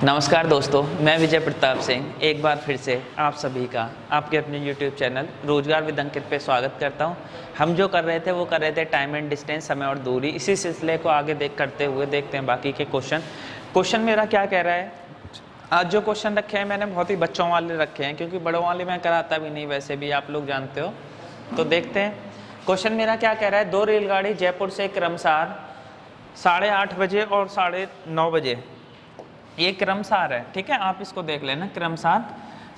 नमस्कार दोस्तों, मैं विजय प्रताप सिंह एक बार फिर से आप सभी का आपके अपने YouTube चैनल रोजगार विद अंकित पे स्वागत करता हूं। हम जो कर रहे थे वो कर रहे थे टाइम एंड डिस्टेंस, समय और दूरी। इसी सिलसिले को आगे करते हुए देखते हैं बाकी के क्वेश्चन मेरा क्या कह रहा है। आज जो क्वेश्चन रखे हैं मैंने बहुत ही बच्चों वाले रखे हैं, क्योंकि बड़ों वाले मैं कराता भी नहीं, वैसे भी आप लोग जानते हो। तो देखते हैं क्वेश्चन मेरा क्या कह रहा है। 2 रेलगाड़ी जयपुर से क्रमशः 8:30 बजे और 9:30 बजे, ये क्रमशः है, ठीक है, आप इसको देख लेना। क्रमशः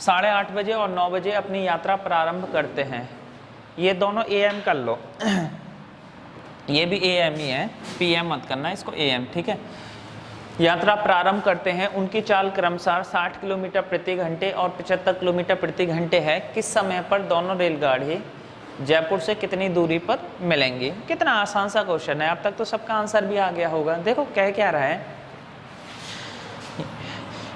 8:30 बजे और 9 बजे अपनी यात्रा प्रारंभ करते हैं। ये दोनों AM कर लो ये भी AM ही है, PM मत करना इसको, AM, ठीक है। यात्रा प्रारंभ करते हैं, उनकी चाल क्रमशः 60 किलोमीटर प्रति घंटे और 75 किलोमीटर प्रति घंटे है। किस समय पर दोनों रेलगाड़ी जयपुर से कितनी दूरी पर मिलेंगी। कितना आसान सा क्वेश्चन है, अब तक तो सबका आंसर भी आ गया होगा। देखो कह क्या रहा है,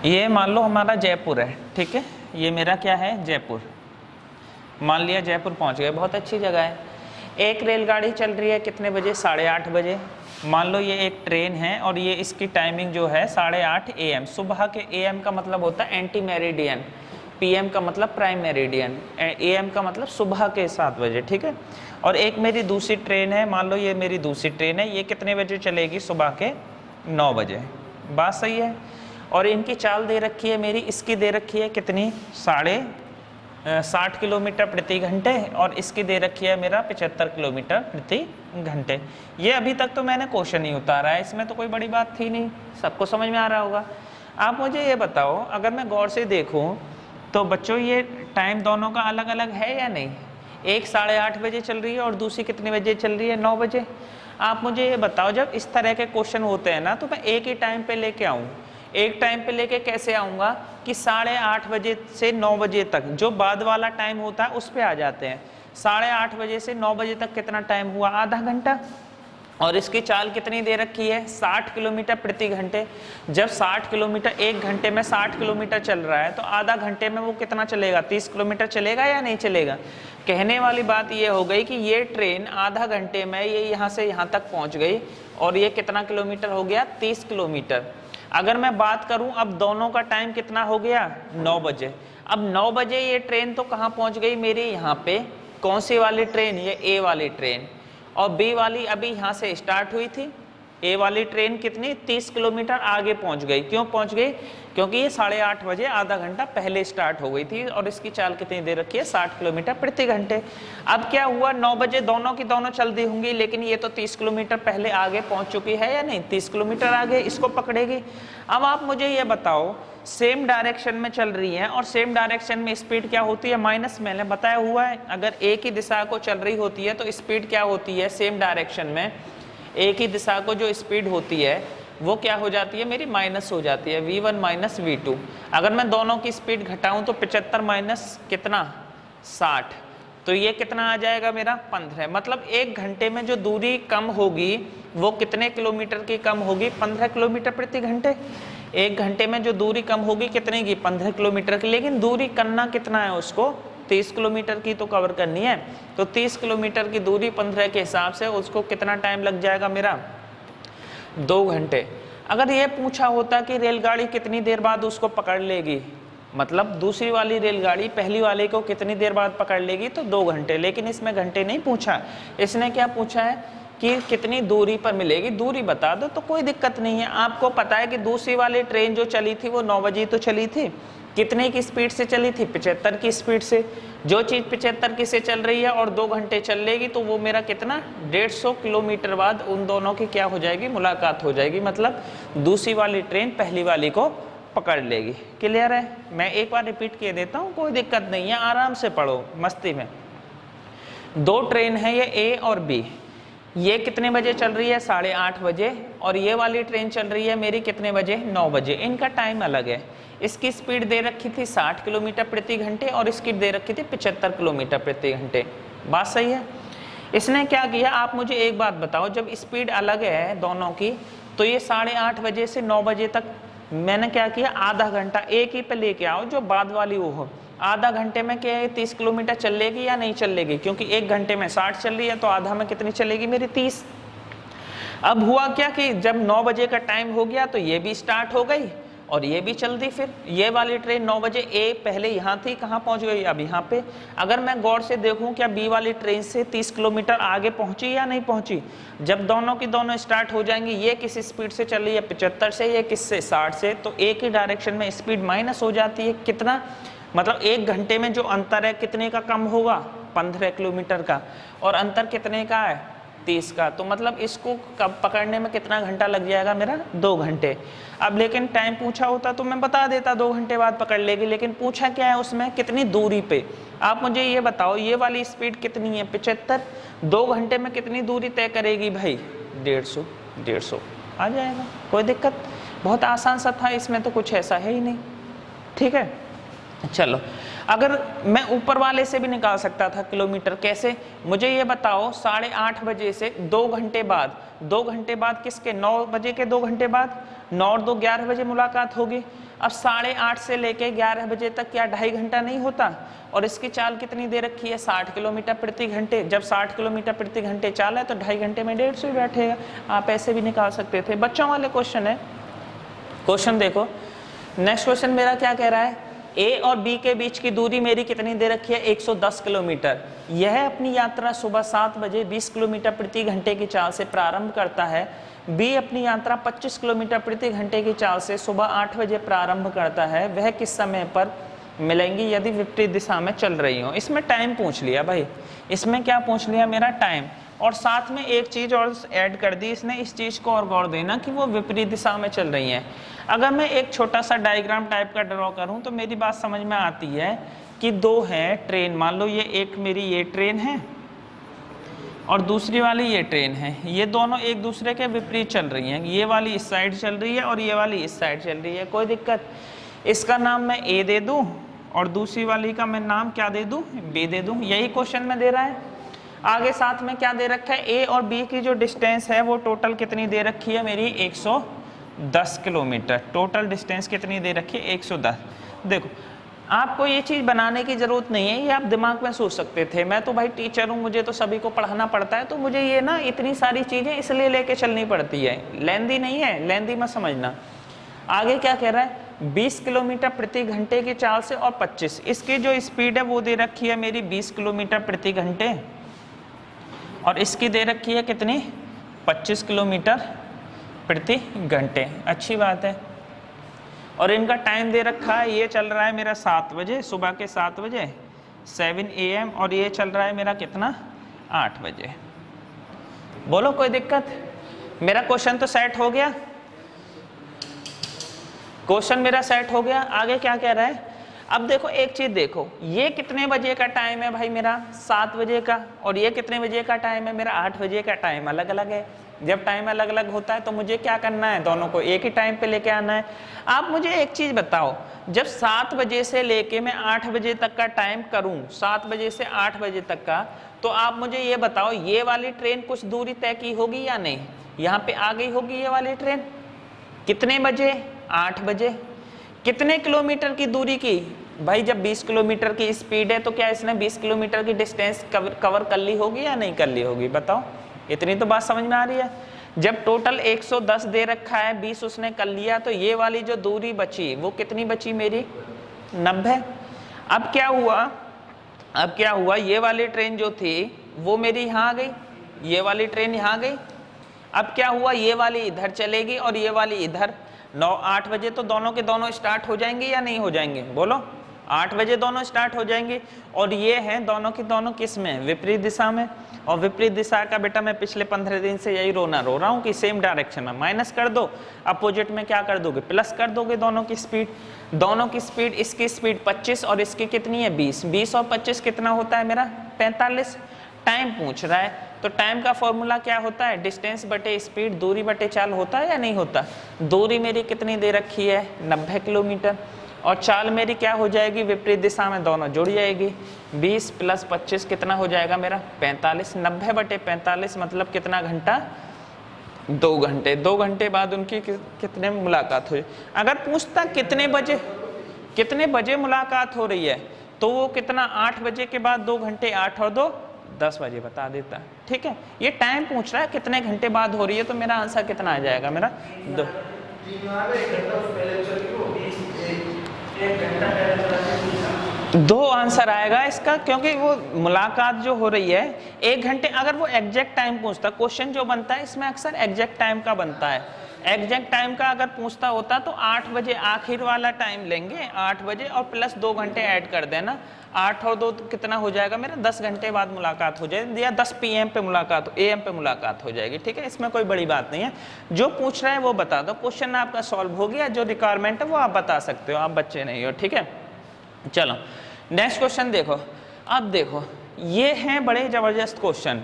ये मान लो हमारा जयपुर है, ठीक है, ये मेरा क्या है, जयपुर। मान लिया जयपुर पहुंच गए, बहुत अच्छी जगह है। एक रेलगाड़ी चल रही है कितने बजे, 8:30 बजे। मान लो ये एक ट्रेन है और ये इसकी टाइमिंग जो है 8:30 AM। सुबह के AM का मतलब होता है एंटी मेरिडियन, PM का मतलब प्राइम मेरिडियन, AM का मतलब सुबह के 7 बजे, ठीक है। और एक मेरी दूसरी ट्रेन है, मान लो ये मेरी दूसरी ट्रेन है, ये कितने बजे चलेगी, सुबह के 9 बजे। बात सही है। और इनकी चाल दे रखी है मेरी, इसकी दे रखी है कितनी, 60 किलोमीटर प्रति घंटे, और इसकी दे रखी है मेरा 75 किलोमीटर प्रति घंटे। ये अभी तक तो मैंने क्वेश्चन ही उतारा है, इसमें तो कोई बड़ी बात थी नहीं, सबको समझ में आ रहा होगा। आप मुझे ये बताओ, अगर मैं गौर से देखूं तो बच्चों ये टाइम दोनों का अलग अलग है या नहीं। एक 8:30 बजे चल रही है और दूसरी कितने बजे चल रही है, 9 बजे। आप मुझे ये बताओ, जब इस तरह के क्वेश्चन होते हैं ना, तो मैं एक ही टाइम पे लेके आऊँ। एक टाइम पे लेके कैसे आऊँगा कि 8:30 बजे से 9 बजे तक जो बाद वाला टाइम होता है उस पे आ जाते हैं। 8:30 बजे से 9 बजे तक कितना टाइम हुआ, आधा घंटा। और इसकी चाल कितनी दे रखी है, 60 किलोमीटर प्रति घंटे। जब 60 किलोमीटर, एक घंटे में 60 किलोमीटर चल रहा है, तो आधा घंटे में वो कितना चलेगा, 30 किलोमीटर चलेगा या नहीं चलेगा। कहने वाली बात ये हो गई कि ये ट्रेन आधा घंटे में ये यहाँ से यहाँ तक पहुँच गई, और ये कितना किलोमीटर हो गया, 30 किलोमीटर। अगर मैं बात करूं अब दोनों का टाइम कितना हो गया, 9 बजे। अब 9 बजे ये ट्रेन तो कहां पहुंच गई मेरी, यहां पे। कौन सी वाली ट्रेन, ये A वाली ट्रेन। और B वाली अभी यहां से स्टार्ट हुई थी। A वाली ट्रेन कितनी, 30 किलोमीटर आगे पहुंच गई। क्यों पहुंच गई, क्योंकि ये 8:30 बजे आधा घंटा पहले स्टार्ट हो गई थी, और इसकी चाल कितनी दे रखी है, 60 किलोमीटर प्रति घंटे। अब क्या हुआ, 9 बजे दोनों की दोनों चल दी होंगी, लेकिन ये तो 30 किलोमीटर पहले आगे पहुंच चुकी है या नहीं, 30 किलोमीटर आगे इसको पकड़ेगी। अब आप मुझे ये बताओ, सेम डायरेक्शन में चल रही है, और सेम डायरेक्शन में स्पीड क्या होती है, माइनस, मैंने बताया हुआ है। अगर एक ही दिशा को चल रही होती है तो स्पीड क्या होती है, सेम डायरेक्शन में एक ही दिशा को जो स्पीड होती है वो क्या हो जाती है मेरी, माइनस हो जाती है, V1 माइनस V2। अगर मैं दोनों की स्पीड घटाऊं तो 75 माइनस कितना, 60, तो ये कितना आ जाएगा मेरा, 15। मतलब एक घंटे में जो दूरी कम होगी वो कितने किलोमीटर की कम होगी, 15 किलोमीटर प्रति घंटे। एक घंटे में जो दूरी कम होगी कितने की, 15 किलोमीटर की। लेकिन दूरी करना कितना है, उसको 30 किलोमीटर की तो कवर करनी है। तो 30 किलोमीटर की दूरी 15 के हिसाब से उसको कितना टाइम लग जाएगा मेरा, 2 घंटे। अगर ये पूछा होता कि रेलगाड़ी कितनी देर बाद उसको पकड़ लेगी, मतलब दूसरी वाली रेलगाड़ी पहली वाले को कितनी देर बाद पकड़ लेगी, तो 2 घंटे। लेकिन इसमें घंटे नहीं पूछा, इसने क्या पूछा है कि कितनी दूरी पर मिलेगी। दूरी बता दो तो कोई दिक्कत नहीं है। आपको पता है कि दूसरी वाली ट्रेन जो चली थी वो 9 बजे तो चली थी, कितने की स्पीड से चली थी, 75 की स्पीड से। जो चीज़ 75 की से चल रही है और 2 घंटे चल लेगी, तो वो मेरा कितना, 150 किलोमीटर बाद उन दोनों की क्या हो जाएगी, मुलाकात हो जाएगी। मतलब दूसरी वाली ट्रेन पहली वाली को पकड़ लेगी। क्लियर है। मैं एक बार रिपीट किए देता हूँ, कोई दिक्कत नहीं है, आराम से पढ़ो मस्ती में। 2 ट्रेन है ये A और B। ये कितने बजे चल रही है, 8:30 बजे, और ये वाली ट्रेन चल रही है मेरी कितने बजे, 9 बजे। इनका टाइम अलग है। इसकी स्पीड दे रखी थी 60 किलोमीटर प्रति घंटे और इसकी दे रखी थी 75 किलोमीटर प्रति घंटे। बात सही है। इसने क्या किया, आप मुझे एक बात बताओ, जब स्पीड अलग है दोनों की, तो ये 8:30 बजे से 9 बजे तक मैंने क्या किया, आधा घंटा एक ही पे लेके आओ, जो बाद वाली वो हो। आधा घंटे में क्या है, 30 किलोमीटर चलेगी या नहीं चलेगी, क्योंकि एक घंटे में 60 चल रही है, तो आधा में कितनी चलेगी मेरी, 30। अब हुआ क्या कि जब 9 बजे का टाइम हो गया तो ये भी स्टार्ट हो गई, और ये भी चल दी। फिर ये वाली ट्रेन 9 बजे ए पहले यहाँ थी, कहाँ पहुँच गई, अब यहाँ पे। अगर मैं गौर से देखूँ क्या बी वाली ट्रेन से 30 किलोमीटर आगे पहुँची या नहीं पहुँची? जब दोनों की दोनों स्टार्ट हो जाएंगी, ये किस स्पीड से चल रही है 75 से, ये किससे 60 से, तो एक ही डायरेक्शन में स्पीड माइनस हो जाती है। कितना मतलब 1 घंटे में जो अंतर है कितने का कम होगा? 15 किलोमीटर का। और अंतर कितने का है? 30 का। तो मतलब इसको कब पकड़ने में कितना घंटा लग जाएगा मेरा? 2 घंटे। अब लेकिन टाइम पूछा होता तो मैं बता देता 2 घंटे बाद पकड़ लेगी, लेकिन पूछा क्या है उसमें? कितनी दूरी पे। आप मुझे ये बताओ, ये वाली स्पीड कितनी है? 75। 2 घंटे में कितनी दूरी तय करेगी भाई? 150 आ जाएगा, कोई दिक्कत। बहुत आसान सा था, इसमें तो कुछ ऐसा है ही नहीं। ठीक है, चलो अगर मैं ऊपर वाले से भी निकाल सकता था किलोमीटर, कैसे? मुझे ये बताओ 8:30 बजे से 2 घंटे बाद, 2 घंटे बाद किसके? 9 बजे के 2 घंटे बाद, 9 और 2 11 बजे मुलाकात होगी। अब 8:30 से लेके 11 बजे तक क्या 2.5 घंटा नहीं होता? और इसकी चाल कितनी दे रखी है? 60 किलोमीटर प्रति घंटे। जब 60 किलोमीटर प्रति घंटे चाल है तो 2.5 घंटे में 150 ही बैठेगा। आप ऐसे भी निकाल सकते थे। बच्चों वाले क्वेश्चन है। क्वेश्चन देखो, नेक्स्ट क्वेश्चन मेरा क्या कह रहा है? ए और बी के बीच की दूरी मेरी कितनी दे रखी है? 110 किलोमीटर। यह अपनी यात्रा सुबह 7 बजे 20 किलोमीटर प्रति घंटे की चाल से प्रारंभ करता है। बी अपनी यात्रा 25 किलोमीटर प्रति घंटे की चाल से सुबह 8 बजे प्रारंभ करता है। वह किस समय पर मिलेंगी यदि विपरीत दिशा में चल रही हो? इसमें टाइम पूछ लिया भाई, इसमें क्या पूछ लिया मेरा? टाइम। और साथ में एक चीज और ऐड कर दी इसने, इस चीज को और गौर देना कि वो विपरीत दिशा में चल रही हैं। अगर मैं एक छोटा सा डायग्राम टाइप का ड्रॉ करूं तो मेरी बात समझ में आती है कि 2 हैं ट्रेन। मान लो ये एक मेरी ये ट्रेन है और दूसरी वाली ये ट्रेन है। ये दोनों एक दूसरे के विपरीत चल रही हैं। ये वाली इस साइड चल रही है और ये वाली इस साइड चल रही है, कोई दिक्कत। इसका नाम मैं ए दे दूं और दूसरी वाली का मैं नाम क्या दे दूं? बी दे दूं। यही क्वेश्चन में दे रहा है। आगे साथ में क्या दे रखा है? ए और बी की जो डिस्टेंस है वो टोटल कितनी दे रखी है मेरी? 110 किलोमीटर। टोटल डिस्टेंस कितनी दे रखी है? 110। देखो आपको ये चीज़ बनाने की ज़रूरत नहीं है, ये आप दिमाग में सोच सकते थे। मैं तो भाई टीचर हूँ, मुझे तो सभी को पढ़ाना पड़ता है, तो मुझे ये ना इतनी सारी चीज़ें इसलिए लेके चलनी पड़ती है। लेंदी नहीं है, लेंदी मत समझना। आगे क्या कह रहा है? 20 किलोमीटर प्रति घंटे की चाल से और 25। इसकी जो स्पीड है वो दे रखी है मेरी 20 किलोमीटर प्रति घंटे और इसकी दे रखी है कितनी? 25 किलोमीटर प्रति घंटे। अच्छी बात है। और इनका टाइम दे रखा है, ये चल रहा है मेरा 7 बजे, सुबह के 7 बजे 7 AM, और ये चल रहा है मेरा कितना? 8 बजे। बोलो कोई दिक्कत? मेरा क्वेश्चन तो सेट हो गया, क्वेश्चन मेरा सेट हो गया। आगे क्या कह रहा है? अब देखो एक चीज देखो, ये कितने बजे का टाइम है भाई मेरा? 7 बजे का। और ये कितने बजे का टाइम है मेरा? 8 बजे का। टाइम अलग अलग है। जब टाइम अलग अलग होता है तो मुझे क्या करना है? दोनों को एक ही टाइम पे लेके आना है। आप मुझे एक चीज बताओ, जब 7 बजे से लेके मैं 8 बजे तक का टाइम करूं, 7 बजे से 8 बजे तक का, तो आप मुझे ये बताओ ये वाली ट्रेन कुछ दूरी तय की होगी या नहीं? यहाँ पे आ गई होगी ये वाली ट्रेन। कितने बजे? 8 बजे। कितने किलोमीटर की दूरी की? भाई जब 20 किलोमीटर की स्पीड है तो क्या इसने 20 किलोमीटर की डिस्टेंस कवर कर ली होगी या नहीं कर ली होगी? बताओ। इतनी तो बात समझ में आ रही है। जब टोटल 110 दे रखा है, 20 उसने कर लिया, तो ये वाली जो दूरी बची वो कितनी बची मेरी? 90। अब क्या हुआ? ये वाली ट्रेन जो थी वो मेरी यहाँ आ गई, ये वाली ट्रेन यहाँ आ गई। अब क्या हुआ? ये वाली इधर चलेगी और ये वाली इधर। 8 बजे तो दोनों के दोनों स्टार्ट हो जाएंगे या नहीं हो जाएंगे? बोलो। 8 बजे दोनों स्टार्ट हो जाएंगे। और ये हैं दोनों की दोनों किस में? विपरीत दिशा में। और विपरीत दिशा का बेटा मैं पिछले 15 दिन से यही रो रहा हूँ कि सेम डायरेक्शन में माइनस कर दो, अपोजिट में क्या कर दोगे? प्लस कर दोगे दोनों की स्पीड। दोनों की स्पीड, इसकी स्पीड 25 और इसकी कितनी है? 20। 20 और 25 कितना होता है मेरा? 45। टाइम पूछ रहा है तो टाइम का फॉर्मूला क्या होता है? डिस्टेंस बटे स्पीड, दूरी बटे चाल होता है या नहीं होता? दूरी मेरी कितनी दे रखी है? 90 किलोमीटर। और चाल मेरी क्या हो जाएगी? विपरीत दिशा में दोनों जुड़ जाएगी। 20 + 25 कितना हो जाएगा मेरा? 45। 90 बटे 45 मतलब कितना घंटा? 2 घंटे। 2 घंटे बाद उनकी कितने मुलाकात हुई? अगर पूछता कितने बजे मुलाकात हो रही है तो वो कितना? 8 बजे के बाद 2 घंटे, 8 और 2 10 बजे बता देता। ठीक है, ये टाइम पूछ रहा है कितने घंटे बाद हो रही है, तो मेरा आंसर कितना आ जाएगा मेरा? 2। दो आंसर आएगा इसका, क्योंकि वो मुलाकात जो हो रही है 1 घंटे, अगर वो एग्जैक्ट टाइम पूछता, क्वेश्चन जो बनता है इसमें अक्सर एग्जैक्ट टाइम का बनता है, एग्जैक्ट टाइम का अगर पूछता होता तो 8 बजे आखिर वाला टाइम लेंगे, 8 बजे और प्लस 2 घंटे ऐड कर देना, 8 और 2 तो कितना हो जाएगा मेरा, 10 घंटे बाद मुलाकात हो जाएगी, या 10 PM पे मुलाकात, AM पे मुलाकात हो जाएगी। ठीक है, इसमें कोई बड़ी बात नहीं है, जो पूछ रहे हैं वो बता दो, क्वेश्चन आपका सॉल्व हो गया, जो रिक्वायरमेंट है वो आप बता सकते हो, आप बच्चे नहीं हो। ठीक है, चलो नेक्स्ट क्वेश्चन देखो। अब देखो ये हैं बड़े जबरदस्त क्वेश्चन,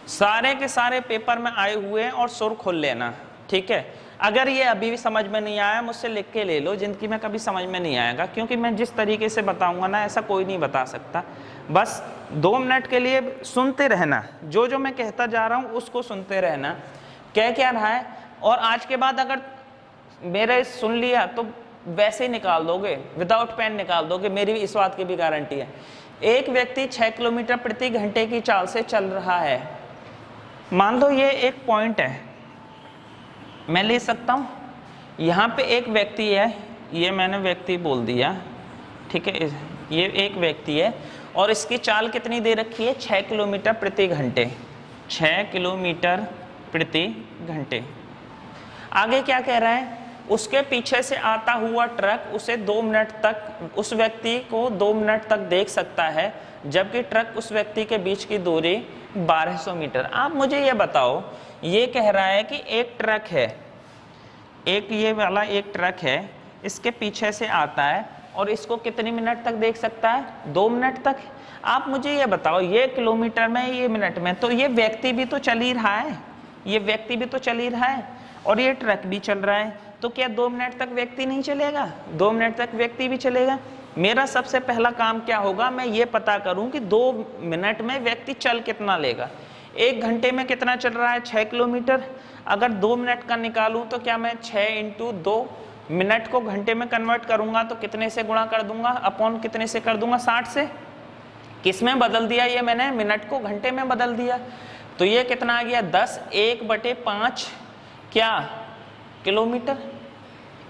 सारे के सारे पेपर में आए हुए हैं, और सुर खोल लेना। ठीक है, अगर ये अभी भी समझ में नहीं आया मुझसे लिख के ले लो, जिनकी में कभी समझ में नहीं आएगा, क्योंकि मैं जिस तरीके से बताऊंगा ना ऐसा कोई नहीं बता सकता। बस 2 मिनट के लिए सुनते रहना, जो जो मैं कहता जा रहा हूँ उसको सुनते रहना, कह क्या रहा है, और आज के बाद अगर मेरे सुन लिया तो वैसे ही निकाल दोगे, विदाउट पेन निकाल दोगे, मेरी इस बात की भी गारंटी है। एक व्यक्ति 6 किलोमीटर प्रति घंटे की चाल से चल रहा है, मान लो ये एक पॉइंट है, मैं ले सकता हूँ यहाँ पे एक व्यक्ति है, ये मैंने व्यक्ति बोल दिया। ठीक है, ये एक व्यक्ति है और इसकी चाल कितनी दे रखी है, 6 किलोमीटर प्रति घंटे, 6 किलोमीटर प्रति घंटे। आगे क्या कह रहा है, उसके पीछे से आता हुआ ट्रक उसे 2 मिनट तक, उस व्यक्ति को 2 मिनट तक देख सकता है, जबकि ट्रक उस व्यक्ति के बीच की दूरी 1200 मीटर। आप मुझे ये बताओ, ये कह रहा है कि एक ट्रक है, एक ये वाला एक ट्रक है, इसके पीछे से आता है और इसको कितनी मिनट तक देख सकता है, 2 मिनट तक। आप मुझे ये बताओ, ये किलोमीटर में, ये मिनट में, तो ये व्यक्ति भी तो चल ही रहा है, ये व्यक्ति भी तो चल ही रहा है, और ये ट्रक भी चल रहा है, तो क्या 2 मिनट तक व्यक्ति नहीं चलेगा, 2 मिनट तक व्यक्ति भी चलेगा। मेरा सबसे पहला काम क्या होगा, मैं ये पता करूं कि 2 मिनट में व्यक्ति चल कितना लेगा। 1 घंटे में कितना चल रहा है, 6 किलोमीटर, अगर 2 मिनट का निकालूं तो क्या मैं 6 × 2 मिनट को घंटे में कन्वर्ट करूंगा तो कितने से गुणा कर दूंगा, अपॉन कितने से कर दूंगा, 60 से। किस में बदल दिया ये मैंने, मिनट को घंटे में बदल दिया, तो ये कितना आ गया, 10 1/5 क्या किलोमीटर,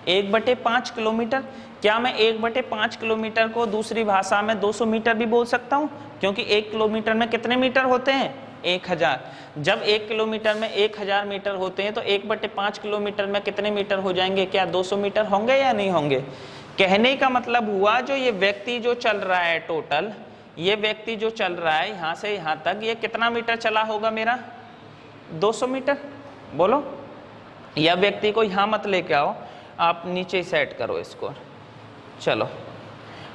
1/5 किलोमीटर। क्या मैं 1/5 किलोमीटर को दूसरी भाषा में 200 मीटर भी बोल सकता हूँ, क्योंकि 1 किलोमीटर में कितने मीटर होते हैं, 1000। जब 1 किलोमीटर में 1000 मीटर होते हैं तो 1/5 किलोमीटर में कितने मीटर हो जाएंगे, क्या 200 मीटर होंगे या नहीं होंगे। कहने का मतलब हुआ, जो ये व्यक्ति जो चल रहा है टोटल, ये व्यक्ति जो चल रहा है यहाँ से यहाँ तक, ये कितना मीटर चला होगा मेरा, 200 मीटर। बोलो, या व्यक्ति को यहाँ मत लेके आओ, आप नीचे सेट करो इसको। चलो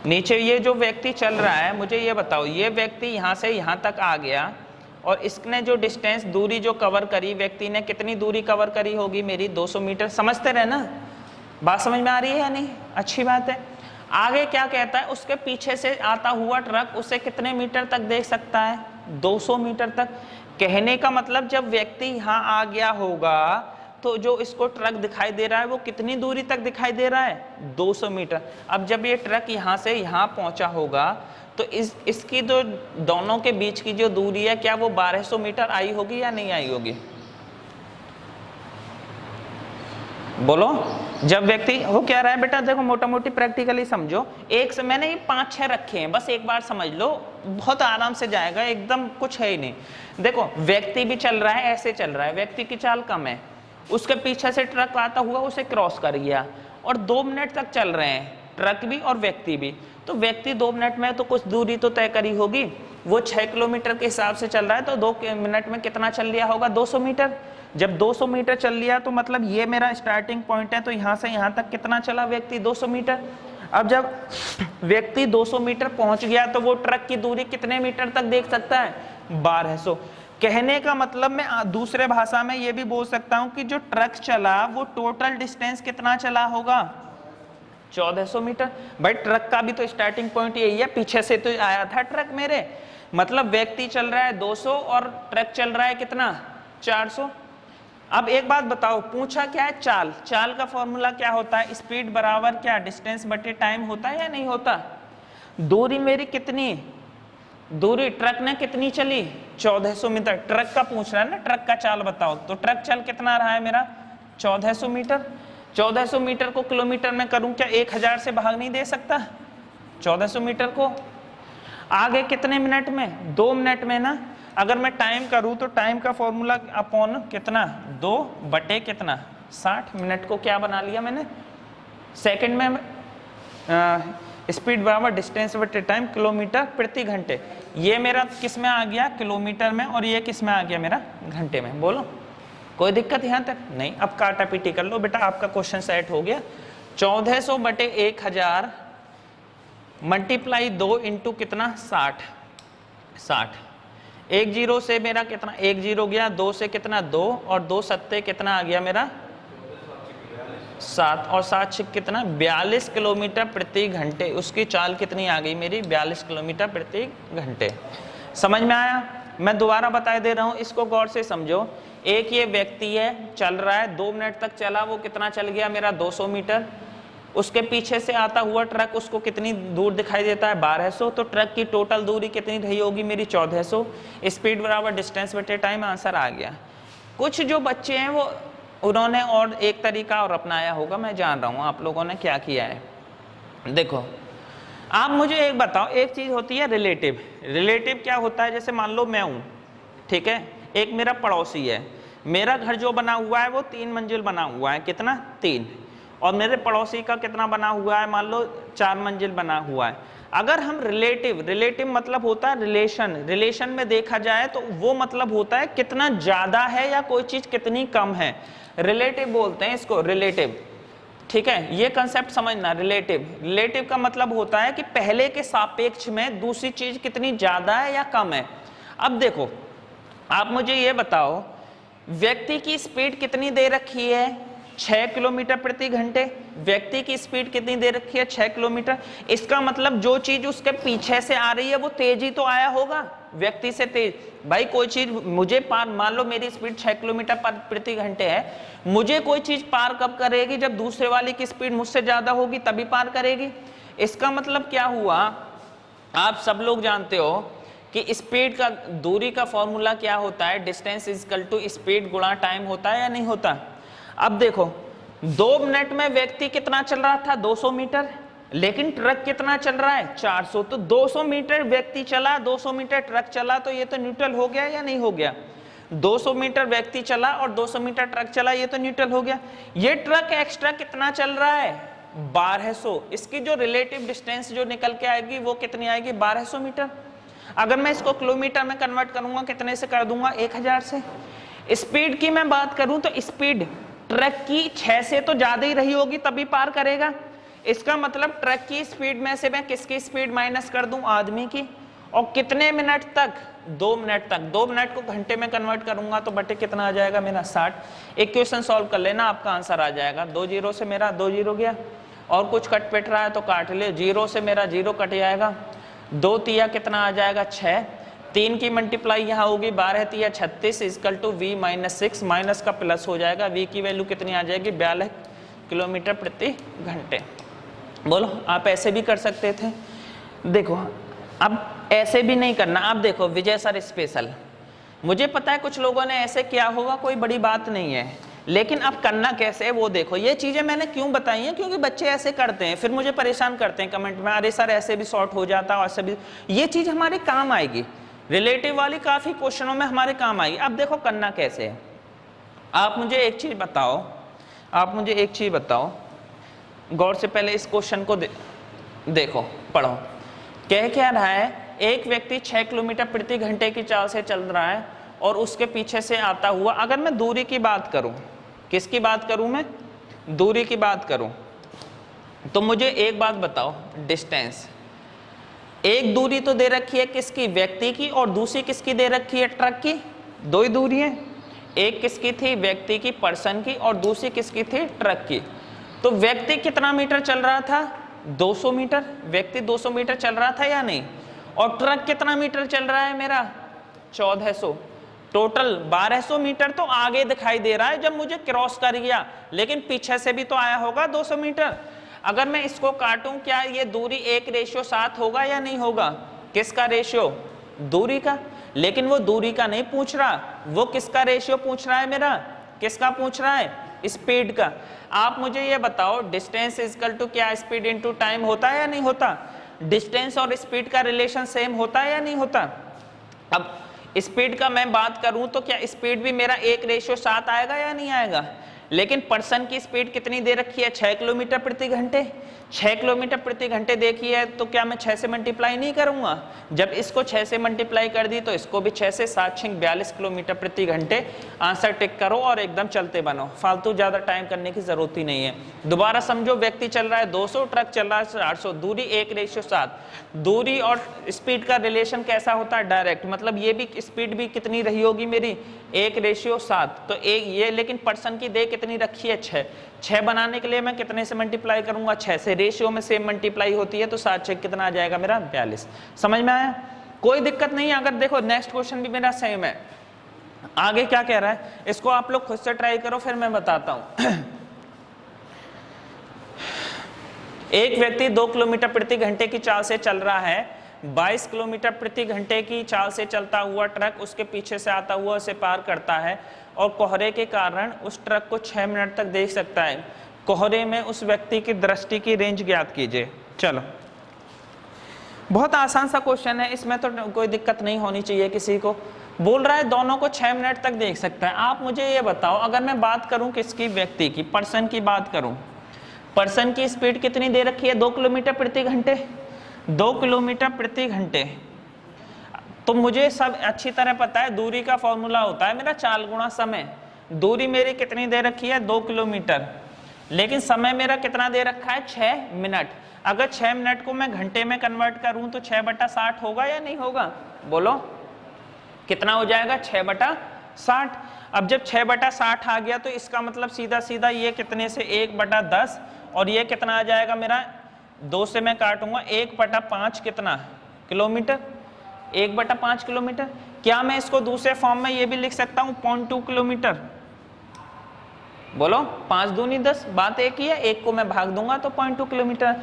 नीचे ये जो व्यक्ति चल रहा है, मुझे ये बताओ, ये व्यक्ति यहाँ से यहाँ तक आ गया और इसने जो डिस्टेंस, दूरी जो कवर करी, व्यक्ति ने कितनी दूरी कवर करी होगी मेरी, 200 मीटर। समझते रहे ना, बात समझ में आ रही है या नहीं, अच्छी बात है। आगे क्या कहता है, उसके पीछे से आता हुआ ट्रक उसे कितने मीटर तक देख सकता है, 200 मीटर तक। कहने का मतलब जब व्यक्ति यहाँ आ गया होगा तो जो इसको ट्रक दिखाई दे रहा है वो कितनी दूरी तक दिखाई दे रहा है, 200 मीटर। अब जब ये ट्रक यहाँ से यहाँ पहुँचा होगा तो इसकी जो दोनों के बीच की जो दूरी है, क्या वो 1200 मीटर आई होगी या नहीं आई होगी, बोलो। जब व्यक्ति, वो कह रहा है बेटा देखो मोटा मोटी प्रैक्टिकली समझो, एक से मैंने ये 5-6 रखे हैं, बस एक बार समझ लो, बहुत आराम से जाएगा, एकदम कुछ है ही नहीं। देखो व्यक्ति भी चल रहा है, ऐसे चल रहा है, व्यक्ति की चाल कम है, उसके पीछे से ट्रक आता हुआ उसे क्रॉस कर गया और 2 मिनट तक चल रहे हैं, ट्रक भी और व्यक्ति भी। तो व्यक्ति 2 मिनट में तो कुछ दूरी तो तय करी होगी, वो 6 किलोमीटर के हिसाब से चल रहा है तो 2 मिनट में कितना चल लिया होगा, 200 मीटर। जब 200 मीटर चल लिया तो मतलब ये मेरा स्टार्टिंग पॉइंट है, तो यहाँ से यहाँ तक कितना चला व्यक्ति, 200 मीटर। अब जब व्यक्ति 200 मीटर पहुँच गया तो वो ट्रक की दूरी कितने मीटर तक देख सकता है, 1200। कहने का मतलब मैं दूसरे भाषा में ये भी बोल सकता हूँ कि जो ट्रक चला वो टोटल डिस्टेंस कितना चला होगा, 1400 मीटर। भाई ट्रक का भी तो स्टार्टिंग पॉइंट यही है, पीछे से तो आया था ट्रक मेरे, मतलब व्यक्ति चल रहा है 200 और ट्रक चल रहा है कितना, 400। अब एक बात बताओ, पूछा क्या है, चाल। चाल का फॉर्मूला क्या होता है, स्पीड बराबर क्या, डिस्टेंस बटे टाइम होता है या नहीं होता। दूरी मेरी कितनी, दूरी ट्रक ने कितनी चली, 1400 मीटर। ट्रक का पूछ रहा है ना, ट्रक का चाल बताओ, तो ट्रक चल कितना रहा है मेरा, 1400 मीटर। 1400 मीटर को किलोमीटर में करूं क्या 1000 से भाग नहीं दे सकता, 1400 मीटर को। आगे कितने मिनट में? 2 मिनट में ना। अगर मैं टाइम करूँ तो टाइम का फॉर्मूला अपॉन कितना, 2 बटे कितना 60। मिनट को क्या बना लिया मैंने, सेकंड में। स्पीड बराबर डिस्टेंस बटे टाइम, किलोमीटर प्रति घंटे। ये मेरा किस में आ गया, किलोमीटर में, और ये किस में आ गया मेरा, घंटे में। बोलो कोई दिक्कत यहाँ तक नहीं? अब काटा पीटी कर लो बेटा, आपका क्वेश्चन सेट हो गया। 1400 बटे 1000 मल्टीप्लाई 2 इंटू कितना 60। 1 जीरो से मेरा कितना, 1 जीरो गया, 2 से कितना 2, और 2 सत्ते कितना आ गया मेरा 7, और 7 छिक कितना 42 किलोमीटर प्रति घंटे। उसकी चाल कितनी आ गई मेरी, 42 किलोमीटर प्रति घंटे। समझ में आया? मैं दोबारा बता दे रहा हूं, इसको गौर से समझो। एक ये व्यक्ति है, चल रहा है, 2 मिनट तक चला, वो कितना चल गया मेरा 200 मीटर। उसके पीछे से आता हुआ ट्रक, उसको कितनी दूर दिखाई देता है 1200। तो ट्रक की टोटल दूरी कितनी रही होगी मेरी 1400। स्पीड बराबर डिस्टेंस बटे टाइम, आंसर आ गया। कुछ जो बच्चे हैं वो उन्होंने और एक तरीका और अपनाया होगा, मैं जान रहा हूँ आप लोगों ने क्या किया है। देखो आप मुझे एक बताओ, एक चीज होती है रिलेटिव। रिलेटिव क्या होता है, जैसे मान लो मैं हूँ, ठीक है, एक मेरा पड़ोसी है, मेरा घर जो बना हुआ है वो 3 मंजिल बना हुआ है, कितना 3, और मेरे पड़ोसी का कितना बना हुआ है, मान लो 4 मंजिल बना हुआ है। अगर हम रिलेटिव मतलब होता है रिलेशन में देखा जाए तो वो मतलब होता है कितना ज्यादा है या कोई चीज कितनी कम है, रिलेटिव बोलते हैं इसको, रिलेटिव। ठीक है, ये कंसेप्ट समझना। रिलेटिव का मतलब होता है कि पहले के सापेक्ष में दूसरी चीज कितनी ज्यादा है या कम है। अब देखो आप मुझे ये बताओ, व्यक्ति की स्पीड कितनी दे रखी है, 6 किलोमीटर प्रति घंटे। व्यक्ति की स्पीड कितनी दे रखी है, 6 किलोमीटर। इसका मतलब जो चीज उसके पीछे से आ रही है वो तेज ही तो आया होगा, व्यक्ति से तेज। भाई कोई चीज मुझे पार, मान लो मेरी स्पीड 6 किलोमीटर प्रति घंटे है, मुझे कोई चीज पार कब करेगी, जब दूसरे वाले की स्पीड मुझसे ज्यादा होगी तभी पार करेगी। इसका मतलब क्या हुआ, आप सब लोग जानते हो कि स्पीड का, दूरी का फॉर्मूला क्या होता है, distance is equal to speed गुणा टाइम होता है या नहीं होता। अब देखो 2 मिनट में व्यक्ति कितना चल रहा था 200 मीटर, लेकिन ट्रक कितना चल रहा है 400। तो 200 मीटर व्यक्ति चला, 200 मीटर ट्रक चला, तो ये तो न्यूट्रल हो गया या नहीं हो गया। 200 मीटर व्यक्ति चला और 200 मीटर ट्रक चला, ये तो न्यूट्रल हो गया। ये ट्रक एक्स्ट्रा कितना चल रहा है 1200। इसकी जो रिलेटिव डिस्टेंस जो निकल के आएगी वो कितनी आएगी 1200 मीटर। अगर मैं इसको किलोमीटर में कन्वर्ट करूंगा कितने से कर दूंगा 1000 से। स्पीड की मैं बात करूं तो स्पीड ट्रक की 6 से तो ज्यादा ही रही होगी तभी पार करेगा। इसका मतलब ट्रक की स्पीड में से मैं किसकी स्पीड माइनस कर दूं, आदमी की। और कितने मिनट तक, 2 मिनट तक। 2 मिनट को घंटे में कन्वर्ट करूंगा तो बटे कितना आ जाएगा मेरा 60। इक्वेशन सॉल्व कर लेना, आपका आंसर आ जाएगा। 2 जीरो से मेरा 2 जीरो गया, और कुछ कट पिट रहा है तो काट ले। 0 से मेरा 0 कट जाएगा, 2 तिया कितना आ जाएगा 6, 3 की मल्टीप्लाई यहाँ होगी 12 तिया 36 equal to v minus 6, minus का प्लस हो जाएगा। v की वैल्यू कितनी आ जाएगी 42 किलोमीटर प्रति घंटे। बोलो आप ऐसे भी कर सकते थे। देखो अब ऐसे भी नहीं करना। आप देखो विजय सर स्पेशल, मुझे पता है कुछ लोगों ने ऐसे किया होगा, कोई बड़ी बात नहीं है, लेकिन अब करना कैसे है वो देखो। ये चीजें मैंने क्यों बताई हैं, क्योंकि बच्चे ऐसे करते हैं, फिर मुझे परेशान करते हैं कमेंट में, अरे सर ऐसे भी शॉर्ट हो जाता है, ऐसे भी। ये चीज हमारे काम आएगी, रिलेटिव वाली काफी क्वेश्चनों में हमारे काम आएगी। अब देखो करना कैसे है। आप मुझे एक चीज बताओ, गौर से पहले इस क्वेश्चन को देखो, पढ़ो। कह क्या रहा है, एक व्यक्ति 6 किलोमीटर प्रति घंटे की चाल से चल रहा है और उसके पीछे से आता हुआ, अगर मैं दूरी की बात करूं, किसकी बात करूं मैं, दूरी की बात करूं, तो मुझे एक बात बताओ, डिस्टेंस। एक दूरी तो दे रखी है किसकी, व्यक्ति की, और दूसरी किसकी दे रखी है, ट्रक की। 2 ही दूरी है, एक किसकी थी, व्यक्ति की, पर्सन की, और दूसरी किसकी थी, ट्रक की। तो व्यक्ति कितना मीटर चल रहा था 200 मीटर, व्यक्ति 200 मीटर चल रहा था या नहीं, और ट्रक कितना मीटर चल रहा है मेरा 1400। टोटल 1200 मीटर तो आगे दिखाई दे रहा है जब मुझे क्रॉस कर गया, लेकिन पीछे से भी तो आया होगा 200 मीटर। अगर मैं इसको काटूं, क्या ये दूरी 1:7 होगा या नहीं होगा, किसका रेशियो, दूरी का। लेकिन वो दूरी का नहीं पूछ रहा, वो किसका रेशियो पूछ रहा है मेरा, किसका पूछ रहा है, स्पीड का। आप मुझे ये बताओ, डिस्टेंस इक्वल टू क्या, स्पीड इनटू टाइम होता है या नहीं होता। डिस्टेंस और स्पीड का रिलेशन सेम होता है या नहीं होता? अब स्पीड का मैं बात करूं तो क्या स्पीड भी मेरा 1:7 आएगा या नहीं आएगा? लेकिन पर्सन की स्पीड कितनी दे रखी है? 6 किलोमीटर प्रति घंटे। 6 किलोमीटर प्रति घंटे देखी है तो क्या मैं 6 से मल्टीप्लाई नहीं करूंगा? जब इसको 6 से मल्टीप्लाई कर दी तो इसको भी 6 से, 7 6 42 किलोमीटर प्रति घंटे। आंसर टिक करो और एकदम चलते बनो, फालतू ज्यादा टाइम करने की जरूरत ही नहीं है। दोबारा समझो, व्यक्ति चल रहा है 200, ट्रक चल रहा है 800, दूरी 1:7। दूरी और स्पीड का रिलेशन कैसा होता है? डायरेक्ट, मतलब ये भी स्पीड भी कितनी रही होगी मेरी? 1:7। तो एक ये, लेकिन पर्सन की दे कितनी रखी है? 6। 6 बनाने के लिए मैं कितने से मल्टीप्लाई करूंगा? 6 से। रेशियो में सेम मल्टीप्लाई होती है तो 7 6 कितना आ जाएगा मेरा? 42। समझ में आया? कोई दिक्कत नहीं है। अगर देखो नेक्स्ट क्वेश्चन भी मेरा सेम है, आगे क्या कह रहा है इसको आप लोग खुद से ट्राई करो, फिर मैं बताता हूं। एक व्यक्ति 2 किलोमीटर प्रति घंटे की चाल से चल रहा है। 22 किलोमीटर प्रति घंटे की चाल से चलता हुआ ट्रक उसके पीछे से आता हुआ उसे पार करता है और कोहरे के कारण उस ट्रक को 6 मिनट तक देख सकता है। कोहरे में उस व्यक्ति की दृष्टि की रेंज ज्ञात कीजिए। चलो, बहुत आसान सा क्वेश्चन है, इसमें तो कोई दिक्कत नहीं होनी चाहिए किसी को। बोल रहा है दोनों को 6 मिनट तक देख सकता है। आप मुझे ये बताओ, अगर मैं बात करूं किसकी? व्यक्ति की, पर्सन की बात करूं, पर्सन की स्पीड कितनी दे रखी है? 2 किलोमीटर प्रति घंटे। 2 किलोमीटर प्रति घंटे। तो मुझे सब अच्छी तरह पता है, दूरी का फॉर्मूला होता है मेरा चाल गुणा समय। दूरी मेरी कितनी दे रखी है? 2 किलोमीटर, लेकिन समय मेरा कितना दे रखा है? 6 मिनट। अगर 6 मिनट को मैं घंटे में कन्वर्ट करूं तो 6/60 होगा या नहीं होगा? बोलो कितना हो जाएगा? 6/60। अब जब 6/60 आ गया तो इसका मतलब सीधा सीधा ये कितने से? 1/10, और ये कितना आ जाएगा मेरा? 2 से मैं काटूंगा, 1/5 कितना? किलोमीटर। 1/5 किलोमीटर। क्या मैं इसको दूसरे फॉर्म में ये भी लिख सकता हूँ 0.2 किलोमीटर? बोलो, 5 दूनी 10, बात एक ही है। एक को मैं भाग दूंगा तो 0.2 किलोमीटर।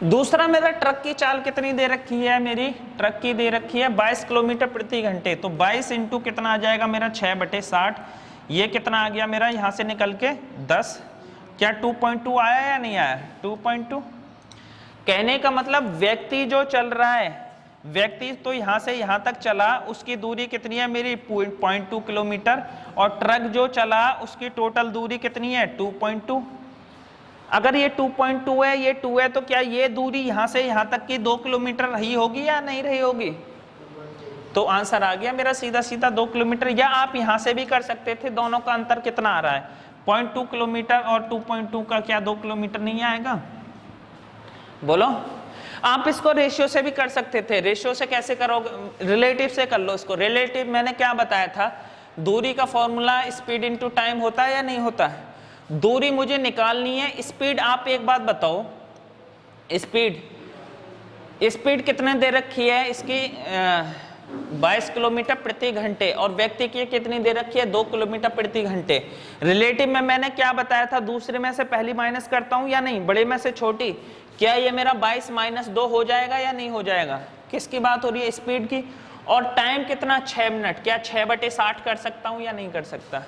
दूसरा मेरा ट्रक की चाल कितनी दे रखी है? मेरी ट्रक की दे रखी है 22 किलोमीटर प्रति घंटे। तो 22 इंटू कितना आ जाएगा मेरा? 6/60। ये कितना आ गया मेरा यहाँ से निकल के? 10। क्या 2.2 आया या नहीं आया? 2.2। कहने का मतलब व्यक्ति जो चल रहा है, व्यक्ति तो यहां से यहां तक चला, उसकी दूरी कितनी है मेरी? 0.2 किलोमीटर। और ट्रक जो चला उसकी टोटल दूरी कितनी है? 2.2। अगर ये 2.2 है, ये 2 है, तो क्या ये दूरी यहां से यहां तक की 2 किलोमीटर रही होगी या नहीं रही होगी? तो आंसर आ गया मेरा सीधा सीधा 2 किलोमीटर। या आप यहां से भी कर सकते थे, दोनों का अंतर कितना आ रहा है? 0.2 किलोमीटर और 2.2 का क्या 2 किलोमीटर नहीं आएगा? बोलो। आप इसको रेशियो से भी कर सकते थे। रेशियो से कैसे करोगे? रिलेटिव से कर लो इसको। रिलेटिव मैंने क्या बताया था? दूरी का फॉर्मूला स्पीड इनटू टाइम होता है या नहीं होता है? दूरी मुझे निकालनी है, स्पीड आप एक बात बताओ, स्पीड कितने दे रखी है इसकी? 22 किलोमीटर प्रति घंटे, और व्यक्ति की कितनी दे रखी है? 2 किलोमीटर प्रति घंटे। रिलेटिव में मैंने क्या बताया था? दूसरे में से पहली माइनस करता हूं या नहीं? बड़े में से छोटी। क्या ये मेरा 22 - 2 हो जाएगा या नहीं हो जाएगा? किसकी बात हो रही है? स्पीड की। और टाइम कितना? 6 मिनट। क्या 6/60 कर सकता हूं या नहीं कर सकता?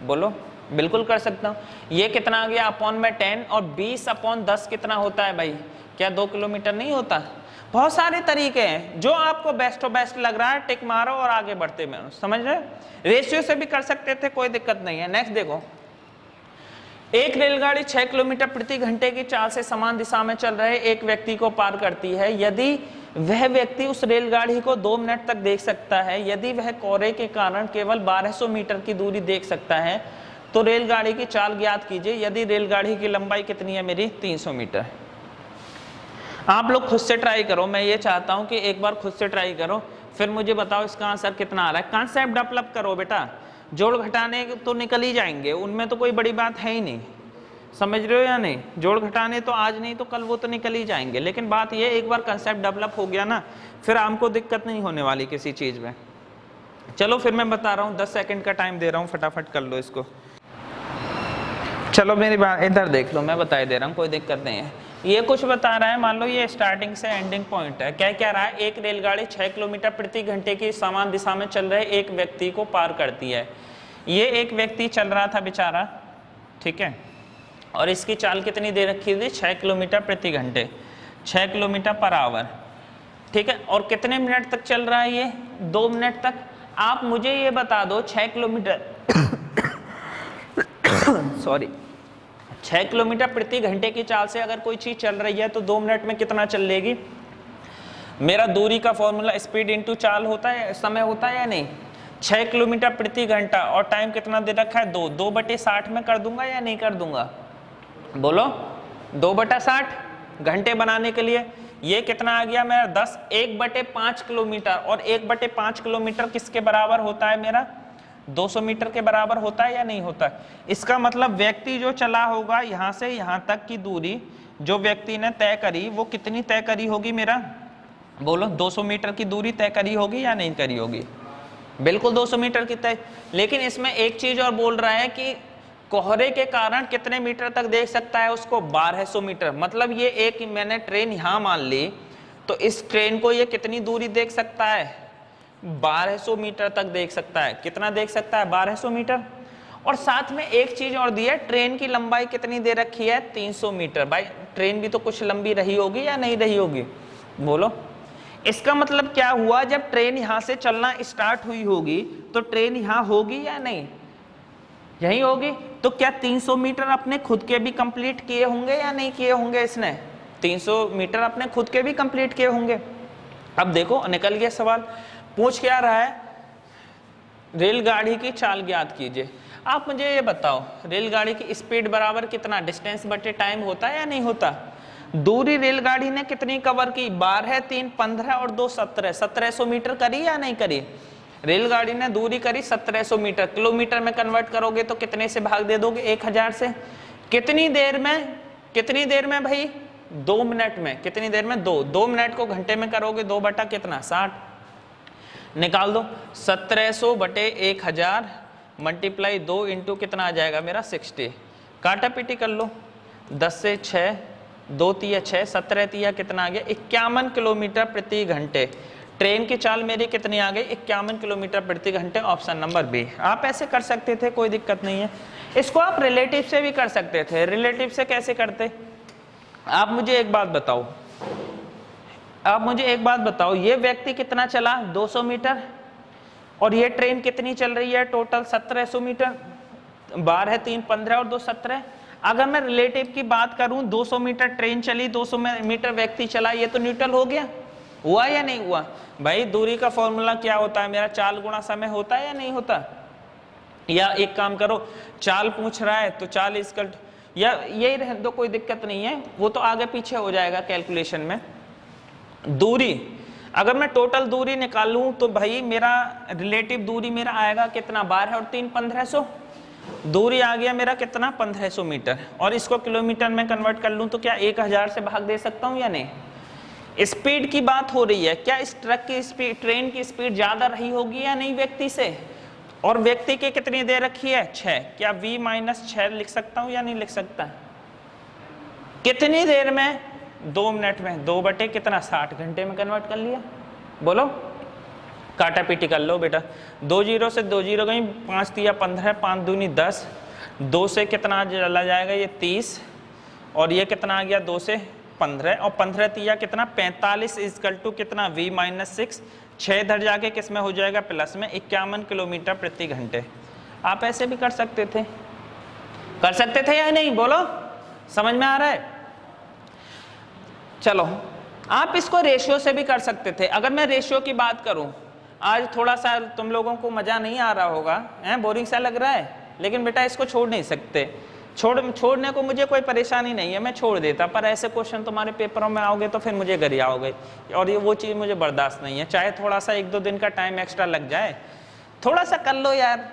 बोलो। बिल्कुल कर सकता हूं। ये कितना आ गया? अपॉन में 10, और 20/10 कितना होता है भाई? क्या 2 किलोमीटर नहीं होता? बहुत सारे तरीके हैं, जो आपको बेस्ट लग रहा है टिक मारो और आगे बढ़ते में। समझ रहे? रेशियो से भी कर सकते थे, कोई दिक्कत नहीं है। नेक्स्ट देखो, एक रेलगाड़ी 6 किलोमीटर प्रति घंटे की चाल से समान दिशा में चल रहे एक व्यक्ति को पार करती है। यदि वह व्यक्ति उस रेलगाड़ी को 2 मिनट तक देख सकता है, यदि वह कोहरे के कारण केवल 1200 मीटर की दूरी देख सकता है, तो रेलगाड़ी की चाल ज्ञात कीजिए। यदि रेलगाड़ी की लंबाई कितनी है मेरी? 300 मीटर। आप लोग खुद से ट्राई करो, मैं ये चाहता हूं कि एक बार खुद से ट्राई करो, फिर मुझे बताओ इसका आंसर कितना आ रहा है। कॉन्सेप्ट डेवलप करो बेटा, जोड़ घटाने तो निकल ही जाएंगे, उनमें तो कोई बड़ी बात है ही नहीं। समझ रहे हो या नहीं? जोड़ घटाने तो आज नहीं तो कल वो तो निकल ही जाएंगे, लेकिन बात ये एक बार कंसेप्ट डेवलप हो गया ना, फिर हमको दिक्कत नहीं होने वाली किसी चीज़ में। चलो फिर मैं बता रहा हूँ, 10 सेकंड का टाइम दे रहा हूँ, फटाफट कर लो इसको। चलो मेरी बात इधर देख लो, मैं बता दे रहा हूँ, कोई दिक्कत नहीं है। ये कुछ बता रहा है, मान लो ये स्टार्टिंग से एंडिंग पॉइंट है। क्या कह रहा है? एक रेलगाड़ी 6 किलोमीटर प्रति घंटे की समान दिशा में चल रहे एक व्यक्ति को पार करती है। ये एक व्यक्ति चल रहा था बेचारा, ठीक है, और इसकी चाल कितनी दे रखी थी? 6 किलोमीटर प्रति घंटे, 6 किलोमीटर पर आवर। ठीक है, और कितने मिनट तक चल रहा है ये? 2 मिनट तक। आप मुझे ये बता दो 6 किलोमीटर सॉरी 6 किलोमीटर प्रति घंटे की चाल से अगर कोई चीज चल रही है तो 2 मिनट में कितना चल लेगी? मेरा दूरी का फॉर्मूला स्पीड इंटू चाल होता है, समय होता है या नहीं? 6 किलोमीटर प्रति घंटा और टाइम कितना दे रखा है? 2/60 में कर दूंगा या नहीं कर दूंगा? बोलो 2/60 घंटे बनाने के लिए ये कितना आ गया मेरा? 10। 1/5 किलोमीटर, और 1/5 किलोमीटर किसके बराबर होता है मेरा? 200 मीटर के बराबर होता है या नहीं होता? इसका मतलब व्यक्ति जो चला होगा यहां से यहां तक की दूरी जो व्यक्ति ने तय करी वो कितनी तय करी होगी मेरा? बोलो 200 मीटर की दूरी तय करी होगी या नहीं करी होगी? बिल्कुल 200 मीटर की तय। लेकिन इसमें एक चीज और बोल रहा है कि कोहरे के कारण कितने मीटर तक देख सकता है उसको? 1200 मीटर। मतलब ये एक मैंने ट्रेन यहां मान ली तो इस ट्रेन को ये कितनी दूरी देख सकता है? 1200 मीटर तक देख सकता है। कितना देख सकता है? 1200 मीटर। और साथ में एक चीज और दी है, ट्रेन की लंबाई कितनी दे रखी है? 300 मीटर। भाई ट्रेन भी तो कुछ लंबी रही होगी या नहीं रही होगी? बोलो। इसका मतलब क्या हुआ? जब ट्रेन यहां से चलना स्टार्ट हुई होगी तो ट्रेन यहां होगी या नहीं? यही होगी। तो क्या 300 मीटर अपने खुद के भी कंप्लीट किए होंगे या नहीं किए होंगे? इसने 300 मीटर अपने खुद के भी कंप्लीट किए होंगे। अब देखो निकल गया सवाल। पूछ क्या रहा है? रेलगाड़ी की चाल ज्ञात कीजिए। आप मुझे ये बताओ रेलगाड़ी की स्पीड बराबर कितना? डिस्टेंस बटे टाइम होता है या नहीं होता? दूरी रेलगाड़ी ने कितनी कवर की? 12, 3, 15 और 2, 17। 1700 मीटर करी या नहीं करी? रेलगाड़ी ने दूरी करी 1700 मीटर। किलोमीटर में कन्वर्ट करोगे तो कितने से भाग दे दोगे? 1000 से। कितनी देर में? कितनी देर में भाई? 2 मिनट में। कितनी देर में? 2 मिनट को घंटे में करोगे 2 बटा कितना? 60। निकाल दो। 1700 बटे 1000 मल्टीप्लाई 2 इंटू कितना आ जाएगा मेरा? 60। काटा पीटी कर लो। 10 से 6, 2 तिया 6, 17 तिया कितना आ गया? 51 किलोमीटर प्रति घंटे। ट्रेन की चाल मेरी कितनी आ गई? 51 किलोमीटर प्रति घंटे। Option number B. आप ऐसे कर सकते थे, कोई दिक्कत नहीं है। इसको आप रिलेटिव से भी कर सकते थे। रिलेटिव से कैसे करते? आप मुझे एक बात बताओ, ये व्यक्ति कितना चला? 200 मीटर। और ये ट्रेन कितनी चल रही है टोटल? 1700 मीटर। 12, 3, 15 और 2, 17। अगर मैं रिलेटिव की बात करूं, 200 मीटर ट्रेन चली, 200 मीटर व्यक्ति चला, ये तो न्यूट्रल हो गया। हुआ या नहीं हुआ? भाई दूरी का फॉर्मूला क्या होता है मेरा? चाल गुणा समय होता है या नहीं होता? या एक काम करो, चाल पूछ रहा है तो चाल इसका या यही रह दो, कोई दिक्कत नहीं है, वो तो आगे पीछे हो जाएगा कैलकुलेशन में। दूरी अगर मैं टोटल दूरी निकालूं तो भाई मेरा रिलेटिव दूरी मेरा आएगा कितना? 12 और 3, 1500। दूरी आ गया मेरा कितना? 1500 मीटर। और इसको किलोमीटर में कन्वर्ट कर लूं तो क्या 1000 से भाग दे सकता हूं या नहीं? स्पीड की बात हो रही है, क्या इस ट्रक की स्पीड, ट्रेन की स्पीड ज्यादा रही होगी या नहीं व्यक्ति से? और व्यक्ति की कितनी दे रखी है? 6। क्या v-6 लिख सकता हूं या नहीं लिख सकता? कितनी देर में? 2 मिनट में। 2 बटे कितना? 60 घंटे में कन्वर्ट कर लिया। बोलो। काटा पीटी कर लो बेटा। 2 0 से 2 0 गई, 5 तिया 15, 5 दूनी 10। 2 से कितना चला जाएगा? ये 30। और ये कितना आ गया? 2 से 15 और 15 तिया कितना? 45 इक्वल टू कितना? v-6। 6 इधर जाके किस में हो जाएगा? प्लस में। 51 किलोमीटर प्रति घंटे। आप ऐसे भी कर सकते थे, कर सकते थे या नहीं? बोलो, समझ में आ रहा है? चलो, आप इसको रेशियो से भी कर सकते थे। अगर मैं रेशियो की बात करूं, आज थोड़ा सा तुम लोगों को मजा नहीं आ रहा होगा, बोरिंग सा लग रहा है, लेकिन बेटा इसको छोड़ नहीं सकते। छोड़ने को मुझे कोई परेशानी नहीं है, मैं छोड़ देता, पर ऐसे क्वेश्चन तुम्हारे पेपरों में आओगे तो फिर मुझे घर आओगे, और ये वो चीज़ मुझे बर्दाश्त नहीं है। चाहे थोड़ा सा 1-2 दिन का टाइम एक्स्ट्रा लग जाए, थोड़ा सा कर लो यार,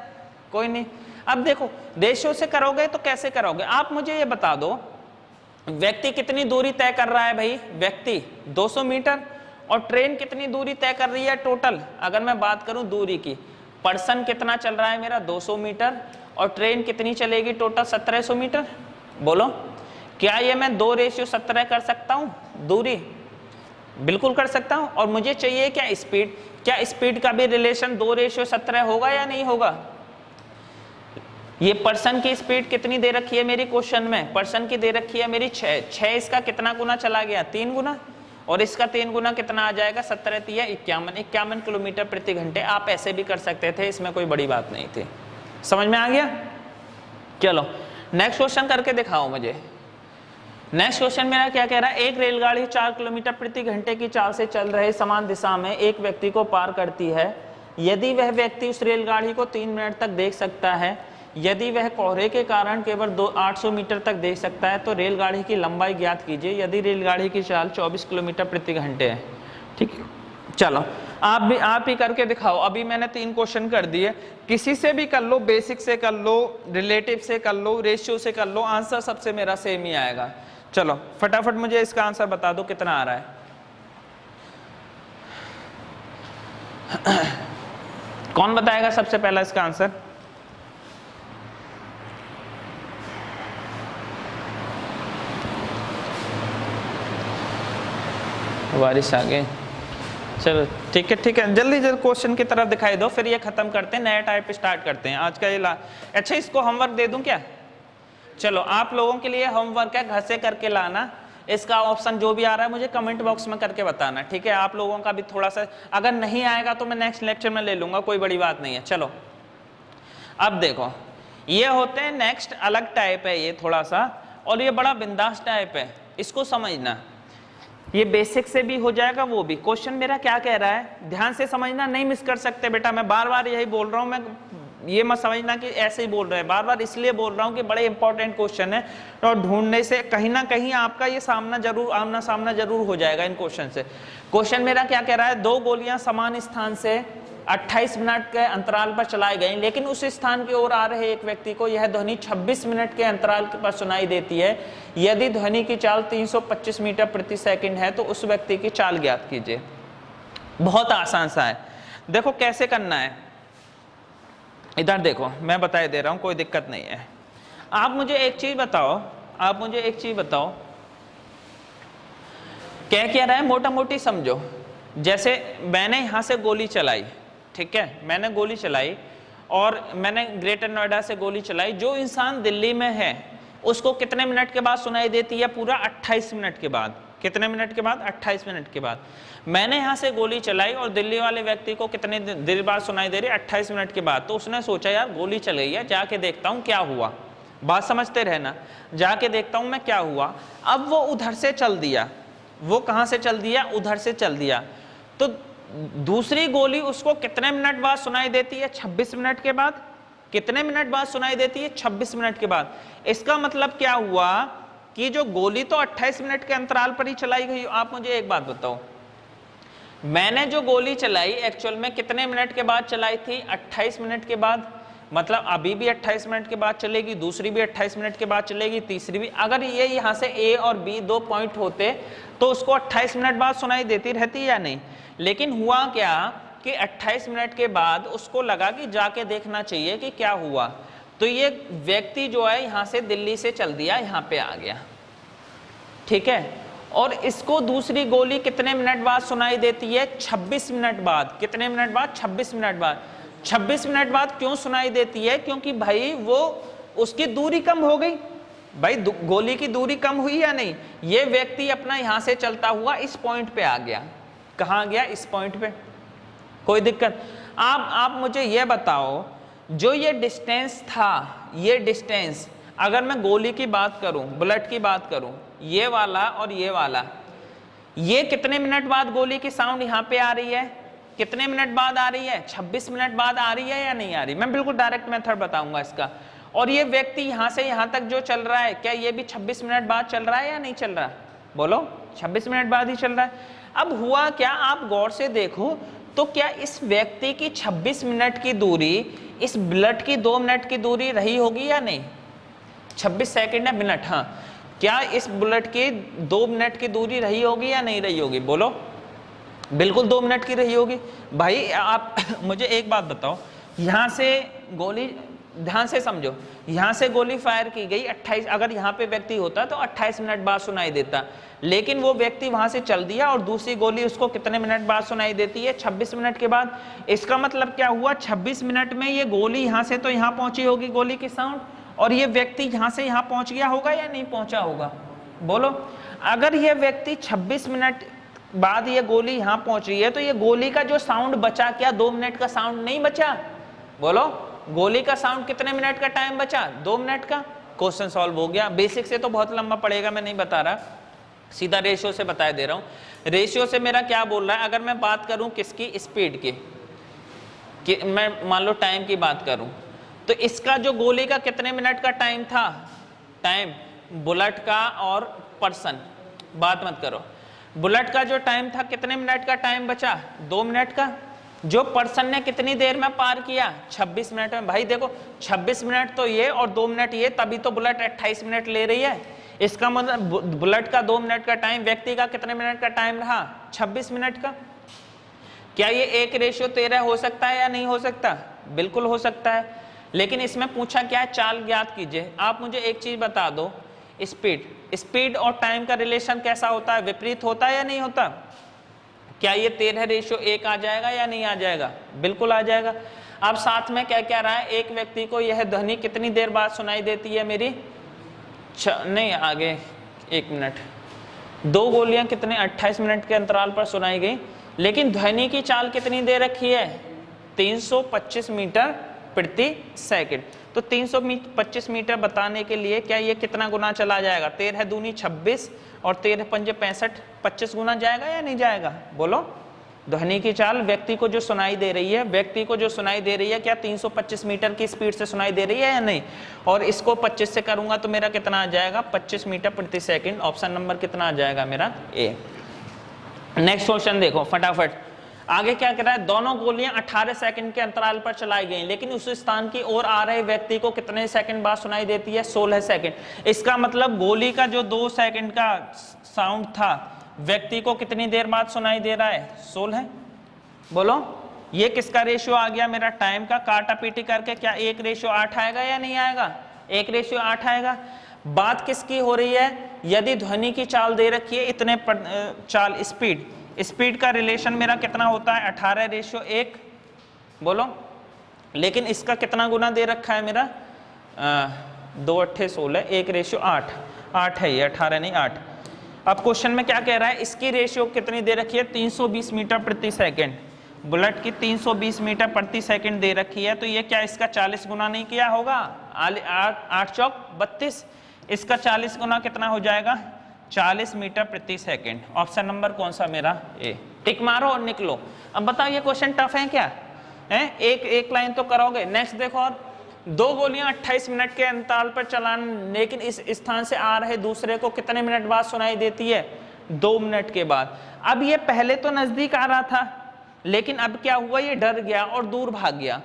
कोई नहीं। अब देखो, रेशियो से करोगे तो कैसे करोगे? आप मुझे ये बता दो, व्यक्ति कितनी दूरी तय कर रहा है भाई? व्यक्ति 200 मीटर। और ट्रेन कितनी दूरी तय कर रही है टोटल? अगर मैं बात करूं दूरी की, पर्सन कितना चल रहा है मेरा? 200 मीटर। और ट्रेन कितनी चलेगी टोटल? 1700 मीटर। बोलो, क्या ये मैं 2:17 कर सकता हूं दूरी? बिल्कुल कर सकता हूं। और मुझे चाहिए क्या? स्पीड। क्या स्पीड का भी रिलेशन 2:17 होगा या नहीं होगा? ये पर्सन की स्पीड कितनी दे रखी है मेरी क्वेश्चन में? पर्सन की दे रखी है मेरी 6। 6 इसका कितना गुना चला गया? 3 गुना। और इसका 3 गुना कितना आ जाएगा, 17 तिया 51, 51 किलोमीटर प्रति घंटे। आप ऐसे भी कर सकते थे, इसमें कोई बड़ी बात नहीं थी। समझ में आ गया? चलो नेक्स्ट क्वेश्चन करके दिखाओ मुझे। नेक्स्ट क्वेश्चन मेरा क्या कह रहा है, एक रेलगाड़ी 4 किलोमीटर प्रति घंटे की चाल से चल रहे समान दिशा में एक व्यक्ति को पार करती है। यदि वह व्यक्ति उस रेलगाड़ी को 3 मिनट तक देख सकता है, यदि वह कोहरे के कारण केवल 800 मीटर तक देख सकता है, तो रेलगाड़ी की लंबाई ज्ञात कीजिए यदि रेलगाड़ी की चाल 24 किलोमीटर प्रति घंटे है। ठीक है, चलो आप ही करके दिखाओ। अभी मैंने 3 क्वेश्चन कर दिए, किसी से भी कर लो, बेसिक से कर लो, रिलेटिव से कर लो, रेशियो से कर लो, आंसर सबसे मेरा सेम ही आएगा। चलो फटाफट मुझे इसका आंसर बता दो कितना आ रहा है। कौन बताएगा सबसे पहला इसका आंसर? बारिश आ गई। चलो ठीक है, जल्दी क्वेश्चन की तरफ दिखाई दो, फिर ये खत्म करते हैं, नया टाइप स्टार्ट करते हैं आज का ये अच्छा इसको होमवर्क दे दूं क्या? चलो आप लोगों के लिए होमवर्क है, घर से करके लाना। इसका ऑप्शन जो भी आ रहा है मुझे कमेंट बॉक्स में करके बताना, ठीक है? आप लोगों का भी थोड़ा सा, अगर नहीं आएगा तो मैं नेक्स्ट लेक्चर में ले लूंगा, कोई बड़ी बात नहीं है। चलो अब देखो, ये होते हैं नेक्स्ट अलग टाइप है ये थोड़ा सा, और ये बड़ा बिंदास टाइप है, इसको समझना। ये बेसिक से भी हो जाएगा, वो भी। क्वेश्चन मेरा क्या कह रहा है, ध्यान से समझना, नहीं मिस कर सकते बेटा। मैं बार बार यही बोल रहा हूँ, मैं ये मत समझना कि ऐसे ही बोल रहे हैं, बार बार इसलिए बोल रहा हूँ कि बड़े इंपॉर्टेंट क्वेश्चन है, और ढूंढने से कहीं ना कहीं आपका ये आमना सामना जरूर हो जाएगा इन क्वेश्चन से। क्वेश्चन मेरा क्या कह रहा है, 2 गोलियां समान स्थान से 28 मिनट के अंतराल पर चलाई गई, लेकिन उस स्थान की ओर आ रहे एक व्यक्ति को यह ध्वनि 26 मिनट के अंतराल पर सुनाई देती है। यदि ध्वनि की चाल 325 मीटर प्रति सेकंड है तो उस व्यक्ति की चाल ज्ञात कीजिए। बहुत आसान सा है, देखो कैसे करना है। इधर देखो, मैं बताए दे रहा हूं, कोई दिक्कत नहीं है। आप मुझे एक चीज बताओ, क्या रहा है, मोटा मोटी समझो। जैसे मैंने यहां से गोली चलाई, ठीक है, मैंने गोली चलाई और मैंने ग्रेटर नोएडा से गोली चलाई। जो इंसान दिल्ली में है उसको कितने मिनट के बाद सुनाई देती है? पूरा 28 मिनट के बाद। कितने मिनट के बाद? 28 मिनट के बाद। मैंने यहाँ से गोली चलाई और दिल्ली वाले व्यक्ति को कितने देर बाद सुनाई दे रही है? 28 मिनट के बाद। तो उसने सोचा यार गोली चल गई है, जाके देखता हूँ क्या हुआ। बात समझते रहना, जाके देखता हूँ मैं क्या हुआ। अब वो उधर से चल दिया, वो कहाँ से चल दिया? उधर से चल दिया। तो दूसरी गोली उसको कितने मिनट बाद सुनाई देती है? 26 मिनट के बाद। कितने मिनट बाद सुनाई देती है? 26 मिनट के बाद। इसका मतलब क्या हुआ कि जो गोली तो 28 मिनट के अंतराल पर ही चलाई गई। आप मुझे एक बात बताओ, मैंने जो गोली चलाई एक्चुअल में कितने मिनट के बाद चलाई थी? 28 मिनट के बाद। मतलब अभी भी 28 मिनट के बाद चलेगी, दूसरी भी 28 मिनट के बाद चलेगी, तीसरी भी। अगर ये यहाँ से ए और बी 2 पॉइंट होते तो उसको 28 मिनट बाद सुनाई देती रहती या नहीं? लेकिन हुआ क्या कि 28 मिनट के बाद उसको लगा कि जाके देखना चाहिए कि क्या हुआ। तो ये व्यक्ति जो है यहाँ से दिल्ली से चल दिया, यहाँ पे आ गया, ठीक है। और इसको दूसरी गोली कितने मिनट बाद सुनाई देती है? 26 मिनट बाद। कितने मिनट बाद? 26 मिनट बाद। 26 मिनट बाद क्यों सुनाई देती है? क्योंकि भाई वो उसकी दूरी कम हो गई। भाई गोली की दूरी कम हुई या नहीं? ये व्यक्ति अपना यहाँ से चलता हुआ इस पॉइंट पे आ गया। कहाँ गया? इस पॉइंट पे। कोई दिक्कत? आप मुझे ये बताओ, जो ये डिस्टेंस था, ये डिस्टेंस, अगर मैं गोली की बात करूं, बुलेट की बात करूं, ये वाला और ये वाला, ये कितने मिनट बाद गोली की साउंड यहाँ पे आ रही है? कितने मिनट बाद आ रही है? 26 मिनट बाद आ रही है या नहीं आ रही? मैं बिल्कुल डायरेक्ट मेथड बताऊंगा इसका। और ये व्यक्ति यहाँ से यहाँ तक जो चल रहा है, क्या ये भी 26 मिनट बाद चल रहा है या नहीं चल रहा? बोलो, 26 मिनट बाद ही चल रहा है। अब हुआ क्या, आप गौर से देखो तो क्या इस व्यक्ति की 26 मिनट की दूरी इस बुलेट की 2 मिनट की दूरी रही होगी या नहीं? 26 सेकंड है, मिनट, हाँ। क्या इस बुलेट की 2 मिनट की दूरी रही होगी या नहीं रही होगी? बोलो, बिल्कुल 2 मिनट की रही होगी। भाई आप मुझे एक बात बताओ, यहाँ से गोली, ध्यान से समझो, यहाँ से गोली फायर की गई 28, अगर यहाँ पे व्यक्ति होता तो 28 मिनट बाद सुनाई देता, लेकिन वो व्यक्ति वहां से चल दिया और दूसरी गोली उसको कितने मिनट बाद सुनाई देती है? 26 मिनट के बाद। इसका मतलब क्या हुआ? 26 मिनट में ये गोली यहाँ से तो यहाँ पहुंची होगी गोली की साउंड, और ये व्यक्ति यहाँ से यहाँ पहुंच गया होगा या नहीं पहुंचा होगा? बोलो, अगर ये व्यक्ति 26 मिनट बाद ये गोली यहां पहुंच रही है, तो ये गोली का जो साउंड बचा, क्या 2 मिनट का साउंड नहीं बचा? बोलो, गोली का साउंड कितने मिनट का टाइम बचा? 2 मिनट का। क्वेश्चन सॉल्व हो गया। बेसिक से तो बहुत लंबा पड़ेगा, मैं नहीं बता रहा, सीधा रेशियो से बता दे रहा हूं। रेशियो से मेरा क्या बोल रहा है, अगर मैं बात करूं किसकी, स्पीड की, कि मैं मान लो टाइम की बात करूं, तो इसका जो गोली का कितने मिनट का टाइम था, टाइम बुलेट का और पर्सन, बात मत करो, बुलेट का जो टाइम था कितने मिनट का टाइम बचा? 2 मिनट का। जो पर्सन ने कितनी देर में पार किया? 26 मिनट में। भाई देखो 26 मिनट तो ये और 2 मिनट ये, तभी तो बुलेट 28 मिनट ले रही है। इसका मतलब बुलेट का 2 मिनट का टाइम, व्यक्ति का कितने मिनट का टाइम रहा? 26 मिनट का। क्या ये 1:13 हो सकता है या नहीं हो सकता? बिल्कुल हो सकता है। लेकिन इसमें पूछा क्या है, चाल ज्ञात कीजिए। आप मुझे एक चीज बता दो, स्पीड और टाइम का रिलेशन कैसा होता है? विपरीत होता है या नहीं होता? क्या ये 13:1 आ जाएगा या नहीं आ जाएगा? बिल्कुल आ जाएगा। अब साथ में क्या क्या रहा है, एक व्यक्ति को यह ध्वनि कितनी देर बाद सुनाई देती है मेरी? नहीं, आगे 1 मिनट। 2 गोलियां कितने 28 मिनट के अंतराल पर सुनाई गई, लेकिन ध्वनि की चाल कितनी दे रखी है? 325 मीटर प्रति सेकंड। तो 325 मीटर बताने के लिए क्या ये कितना गुना चला जाएगा? 13 दूनी 26 और 13 पंजे 65, 25 गुना जाएगा या नहीं जाएगा? बोलो। ध्वनि की चाल व्यक्ति को जो सुनाई दे रही है, व्यक्ति को जो सुनाई दे रही है, क्या 325 मीटर की स्पीड से सुनाई दे रही है या नहीं? और इसको 25 से करूंगा तो मेरा कितना आ जाएगा? 25 मीटर प्रति सेकंड। ऑप्शन नंबर कितना आ जाएगा मेरा? ए। नेक्स्ट क्वेश्चन देखो फटाफट। आगे क्या कह रहा है, दोनों गोलियां 18 सेकंड के अंतराल पर चलाई गई, लेकिन उस स्थान की ओर आ रहे व्यक्ति को कितने सेकंड बाद सुनाई देती है? 16 सेकंड। इसका मतलब गोली का जो 2 सेकंड का साउंड था, व्यक्ति को कितनी देर बाद सुनाई दे रहा है? 16। बोलो, ये किसका रेशियो आ गया मेरा? टाइम का। काटा पीटी करके क्या 1:8 आएगा या नहीं आएगा? 1:8 आएगा। बात किसकी हो रही है? यदि ध्वनि की चाल दे रखी है इतने चाल, स्पीड का रिलेशन मेरा कितना होता है? 18:1। बोलो, लेकिन इसका कितना गुना दे रखा है मेरा? 2 8 16, 1:8। 8 है ये, 18 नहीं 8। अब क्वेश्चन में क्या कह रहा है, इसकी रेशियो कितनी दे रखी है? 320 मीटर प्रति सेकंड। बुलेट की 320 मीटर प्रति सेकंड दे रखी है, तो ये क्या इसका 40 गुना नहीं किया होगा? 8 चौक 32। इसका 40 गुना कितना हो जाएगा? 40 मीटर प्रति सेकंड। ऑप्शन नंबर कौन सा मेरा? ए। टिक मारो और निकलो। अब बताओ ये क्वेश्चन टफ है क्या है? एक लाइन तो करोगे। नेक्स्ट देखो, और 2 गोलियां 28 मिनट के अंतराल पर चलान, लेकिन इस स्थान से आ रहे दूसरे को कितने मिनट बाद सुनाई देती है? 2 मिनट के बाद। अब ये पहले तो नजदीक आ रहा था, लेकिन अब क्या हुआ, ये डर गया और दूर भाग गया।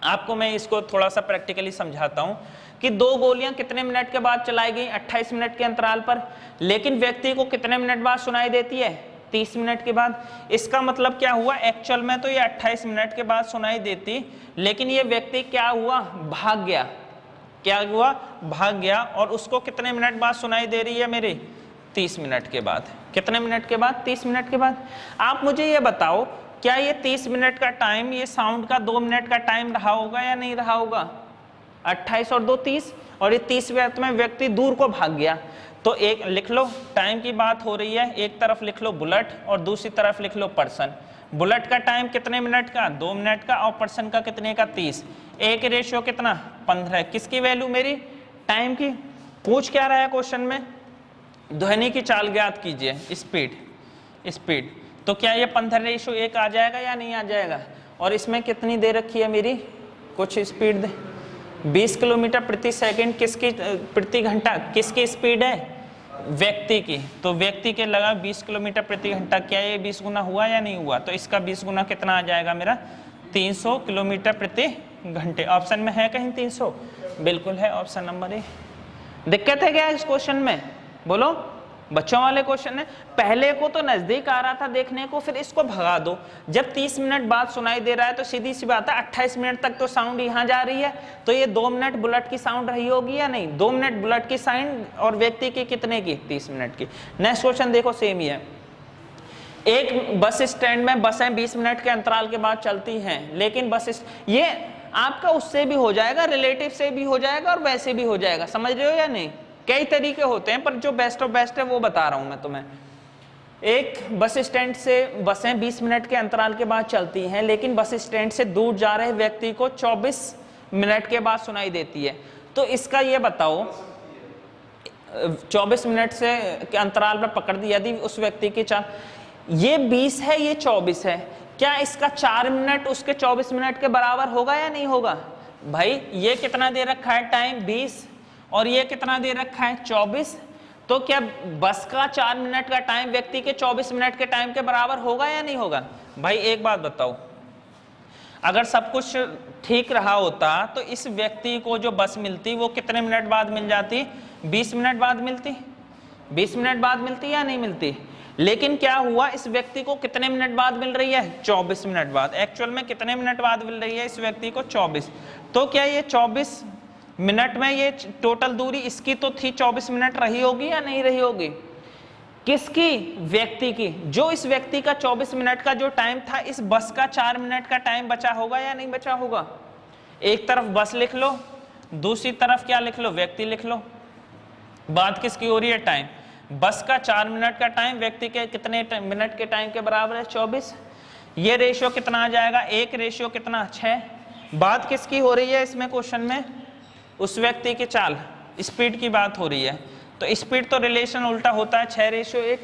आपको मैं इसको थोड़ा सा प्रैक्टिकली समझाता हूं कि 2 गोलियां कितने मिनट के बाद चलाई गई? 28 मिनट के अंतराल पर, लेकिन व्यक्ति को कितने मिनट बाद सुनाई देती है? 30 मिनट के बाद। इसका मतलब क्या हुआ, एक्चुअल में तो ये 28 मिनट के बाद सुनाई देती, लेकिन ये व्यक्ति क्या हुआ? भाग गया। क्या हुआ? भाग गया। और उसको कितने मिनट बाद सुनाई दे रही है मेरी? 30 मिनट के बाद। कितने मिनट के बाद? 30 मिनट के बाद। आप मुझे ये बताओ, क्या ये 30 मिनट का टाइम, ये साउंड का 2 मिनट का टाइम रहा होगा या नहीं रहा होगा? 28 और 2 30, और ये 30 मिनट में व्यक्ति दूर को भाग गया। तो एक लिख लो, टाइम की बात हो रही है, एक तरफ लिख लो बुलेट और दूसरी तरफ लिख लो पर्सन। बुलेट का टाइम कितने मिनट का? 2 मिनट का। और पर्सन का कितने का? 30। एक रेशियो कितना? 15। किसकी वैल्यू मेरी? टाइम की। पूछ क्या रहा है क्वेश्चन में? ध्वनि की चाल ज्ञात कीजिए, स्पीड। तो क्या ये 15:1 आ जाएगा या नहीं आ जाएगा? और इसमें कितनी दे रखी है मेरी? कुछ स्पीड दे, 20 किलोमीटर प्रति सेकंड। किसकी? प्रति घंटा। किसकी स्पीड है? व्यक्ति की। तो व्यक्ति के लगा 20 किलोमीटर प्रति घंटा। क्या ये 20 गुना हुआ या नहीं हुआ? तो इसका 20 गुना कितना आ जाएगा मेरा? 300 किलोमीटर प्रति घंटे। ऑप्शन में है कहीं 300? बिल्कुल है, ऑप्शन नंबर ए। दिक्कत है क्या इस क्वेश्चन में? बोलो, बच्चों वाले क्वेश्चन है। पहले को तो नजदीक आ रहा था देखने को, फिर इसको भगा दो। जब 30 मिनट बाद सुनाई दे रहा है तो सीधी सी बात है, 28 मिनट तक तो साउंड यहां जा रही है, तो ये 2 मिनट बुलेट की साउंड रही होगी या नहीं? 2 मिनट बुलेट की साउंड और व्यक्ति की कितने की? 30 मिनट की। नेक्स्ट क्वेश्चन देखो, सेम ही है। एक बस स्टैंड में बसें 20 मिनट के अंतराल के बाद चलती हैं, लेकिन ये आपका उससे भी हो जाएगा, रिलेटिव से भी हो जाएगा और वैसे भी हो जाएगा। समझ रहे हो या नहीं? कई तरीके होते हैं, पर जो बेस्ट ऑफ बेस्ट है वो बता रहा हूं मैं तुम्हें। एक बस स्टैंड से बसें 20 मिनट के अंतराल के बाद चलती हैं, लेकिन बस स्टैंड से दूर जा रहे व्यक्ति को 24 मिनट के बाद सुनाई देती है। तो इसका ये बताओ, 24 मिनट से के अंतराल पर पकड़ दी, यदि उस व्यक्ति की चाल, ये 20 है, ये 24 है, क्या इसका 4 मिनट उसके 24 मिनट के बराबर होगा या नहीं होगा? भाई ये कितना दे रखा है टाइम 20, और ये कितना दे रखा है 24, तो क्या बस का 4 मिनट का टाइम व्यक्ति के 24 मिनट के टाइम के बराबर होगा या नहीं होगा? भाई एक बात बताओ, अगर सब कुछ ठीक रहा होता तो इस व्यक्ति को जो बस मिलती वो कितने मिनट बाद मिल जाती? 20 मिनट बाद मिलती, 20 मिनट बाद मिलती या नहीं मिलती? लेकिन क्या हुआ, इस व्यक्ति को कितने मिनट बाद मिल रही है? 24 मिनट बाद। एक्चुअल में कितने मिनट बाद मिल रही है इस व्यक्ति को? 24। तो क्या ये 24 मिनट में ये टोटल दूरी इसकी तो थी 24 मिनट रही होगी या नहीं रही होगी? किसकी? व्यक्ति की। जो इस व्यक्ति का 24 मिनट का जो टाइम था, इस बस का 4 मिनट का टाइम बचा होगा या नहीं बचा होगा? एक तरफ बस लिख लो, दूसरी तरफ क्या लिख लो? व्यक्ति लिख लो। बात किसकी हो रही है? टाइम। बस का 4 मिनट का टाइम व्यक्ति के कितने मिनट के टाइम के बराबर है? 24। ये रेशियो कितना आ जाएगा? 1 रेशियो कितना? 6। बात किसकी हो रही है इसमें क्वेश्चन में? उस व्यक्ति की चाल, स्पीड की बात हो रही है। तो स्पीड तो रिलेशन उल्टा होता है, 6 रेशियो 1,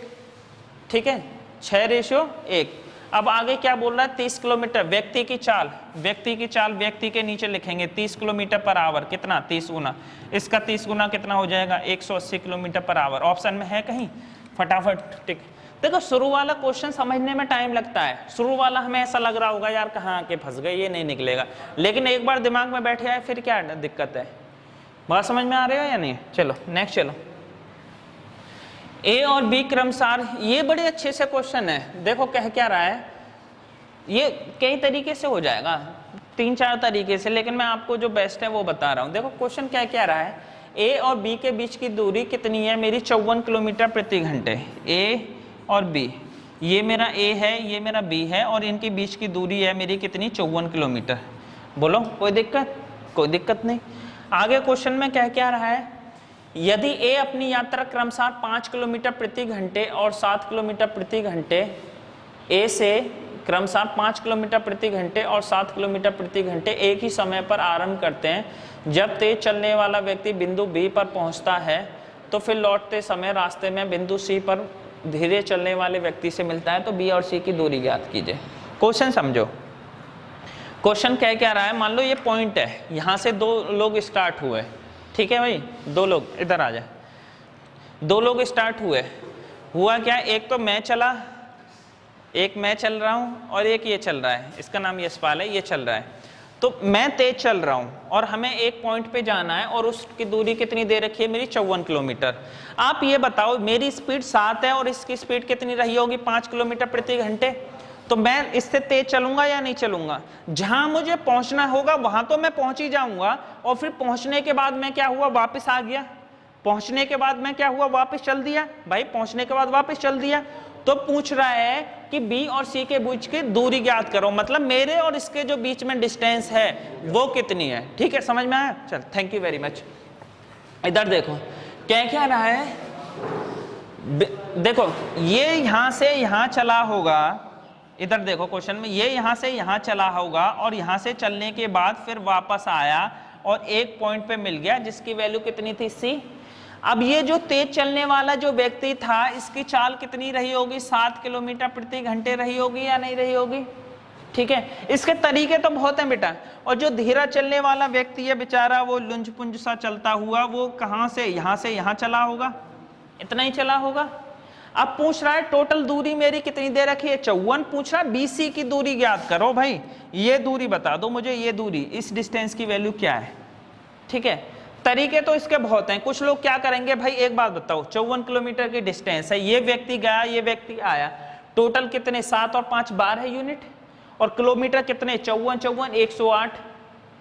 ठीक है, 6 रेशियो 1। अब आगे क्या बोल रहा है? 30 किलोमीटर व्यक्ति की चाल, व्यक्ति की चाल व्यक्ति के नीचे लिखेंगे 30 किलोमीटर पर आवर, कितना? 30 गुना, इसका 30 गुना कितना हो जाएगा? 180 किलोमीटर पर आवर। ऑप्शन में है कहीं? फटाफट टिक। देखो शुरू वाला क्वेश्चन समझने में टाइम लगता है, शुरू वाला हमें ऐसा लग रहा होगा यार कहाँ आके फंस गए, ये नहीं निकलेगा, लेकिन एक बार दिमाग में बैठ जाए फिर क्या दिक्कत है? बात समझ में आ रही है या नहीं? चलो नेक्स्ट चलो। ए और बी क्रमसार, ये बड़े अच्छे से क्वेश्चन है। देखो कह क्या रहा है, ये कई तरीके से हो जाएगा, 3-4 तरीके से, लेकिन मैं आपको जो बेस्ट है वो बता रहा हूँ। देखो क्वेश्चन क्या रहा है, ए और बी के बीच की दूरी कितनी है मेरी? 54 किलोमीटर प्रति घंटे। ए और बी, ये मेरा ए है, ये मेरा बी है, और इनके बीच की दूरी है मेरी कितनी? 54 किलोमीटर। बोलो कोई दिक्कत? कोई दिक्कत नहीं। आगे क्वेश्चन में क्या रहा है, यदि ए अपनी यात्रा क्रमशः 5 किलोमीटर प्रति घंटे और 7 किलोमीटर प्रति घंटे, ए से क्रमशः 5 किलोमीटर प्रति घंटे और 7 किलोमीटर प्रति घंटे एक ही समय पर आरंभ करते हैं। जब तेज चलने वाला व्यक्ति बिंदु बी पर पहुंचता है तो फिर लौटते समय रास्ते में बिंदु सी पर धीरे चलने वाले व्यक्ति से मिलता है, तो बी और सी की दूरी ज्ञात कीजिए। क्वेश्चन समझो, क्वेश्चन क्या रहा है, मान लो ये पॉइंट है, यहाँ से 2 लोग स्टार्ट हुए, ठीक है भाई, 2 लोग, इधर आ जाए, 2 लोग स्टार्ट हुए, हुआ क्या, एक तो मैं चला, एक मैं चल रहा हूँ और एक ये चल रहा है, इसका नाम यशपाल है, ये चल रहा है। तो मैं तेज चल रहा हूँ और हमें एक पॉइंट पे जाना है और उसकी दूरी कितनी दे रखी है मेरी? 54 किलोमीटर। आप ये बताओ मेरी स्पीड 7 है और इसकी स्पीड कितनी रही होगी? 5 किलोमीटर प्रति घंटे। तो मैं इससे तेज चलूंगा या नहीं चलूंगा? जहां मुझे पहुंचना होगा वहां तो मैं पहुंच ही जाऊंगा, और फिर पहुंचने के बाद मैं क्या हुआ? वापस आ गया। पहुंचने के बाद मैं क्या हुआ? वापस चल दिया। भाई पहुंचने के बाद वापस चल दिया। तो पूछ रहा है कि बी और सी के बीच की दूरी ज्ञात करो, मतलब मेरे और इसके जो बीच में डिस्टेंस है वो कितनी है। ठीक है, समझ में आया? चल थैंक यू वेरी मच। इधर देखो क्या रहा है, देखो ये यहां से यहां चला होगा, इधर देखो क्वेश्चन में, ये यहां से यहां चला होगा और यहां से चलने के बाद फिर वापस आया और एक पॉइंट पे मिल गया जिसकी वैल्यू कितनी थी? सी। अब ये जो तेज चलने वाला जो व्यक्ति था इसकी चाल कितनी रही होगी? 7 किलोमीटर प्रति घंटे रही होगी या नहीं रही होगी? ठीक है, इसके तरीके तो बहुत हैं बेटा। और जो धीरा चलने वाला व्यक्ति है बेचारा, वो लुंज पुंज सा चलता हुआ, वो कहां से यहां चला होगा, इतना ही चला होगा। अब पूछ रहा है टोटल दूरी मेरी कितनी दे रखी है? 54। पूछ रहा है बीसी की दूरी ज्ञात करो। भाई ये दूरी बता दो मुझे, ये दूरी, इस डिस्टेंस की वैल्यू क्या है? ठीक है, तरीके तो इसके बहुत हैं। कुछ लोग क्या करेंगे, भाई एक बात बताओ, 54 किलोमीटर की डिस्टेंस है, ये व्यक्ति गया, ये व्यक्ति आया, टोटल कितने? 7 और 5 12 यूनिट, और किलोमीटर कितने? 54 108।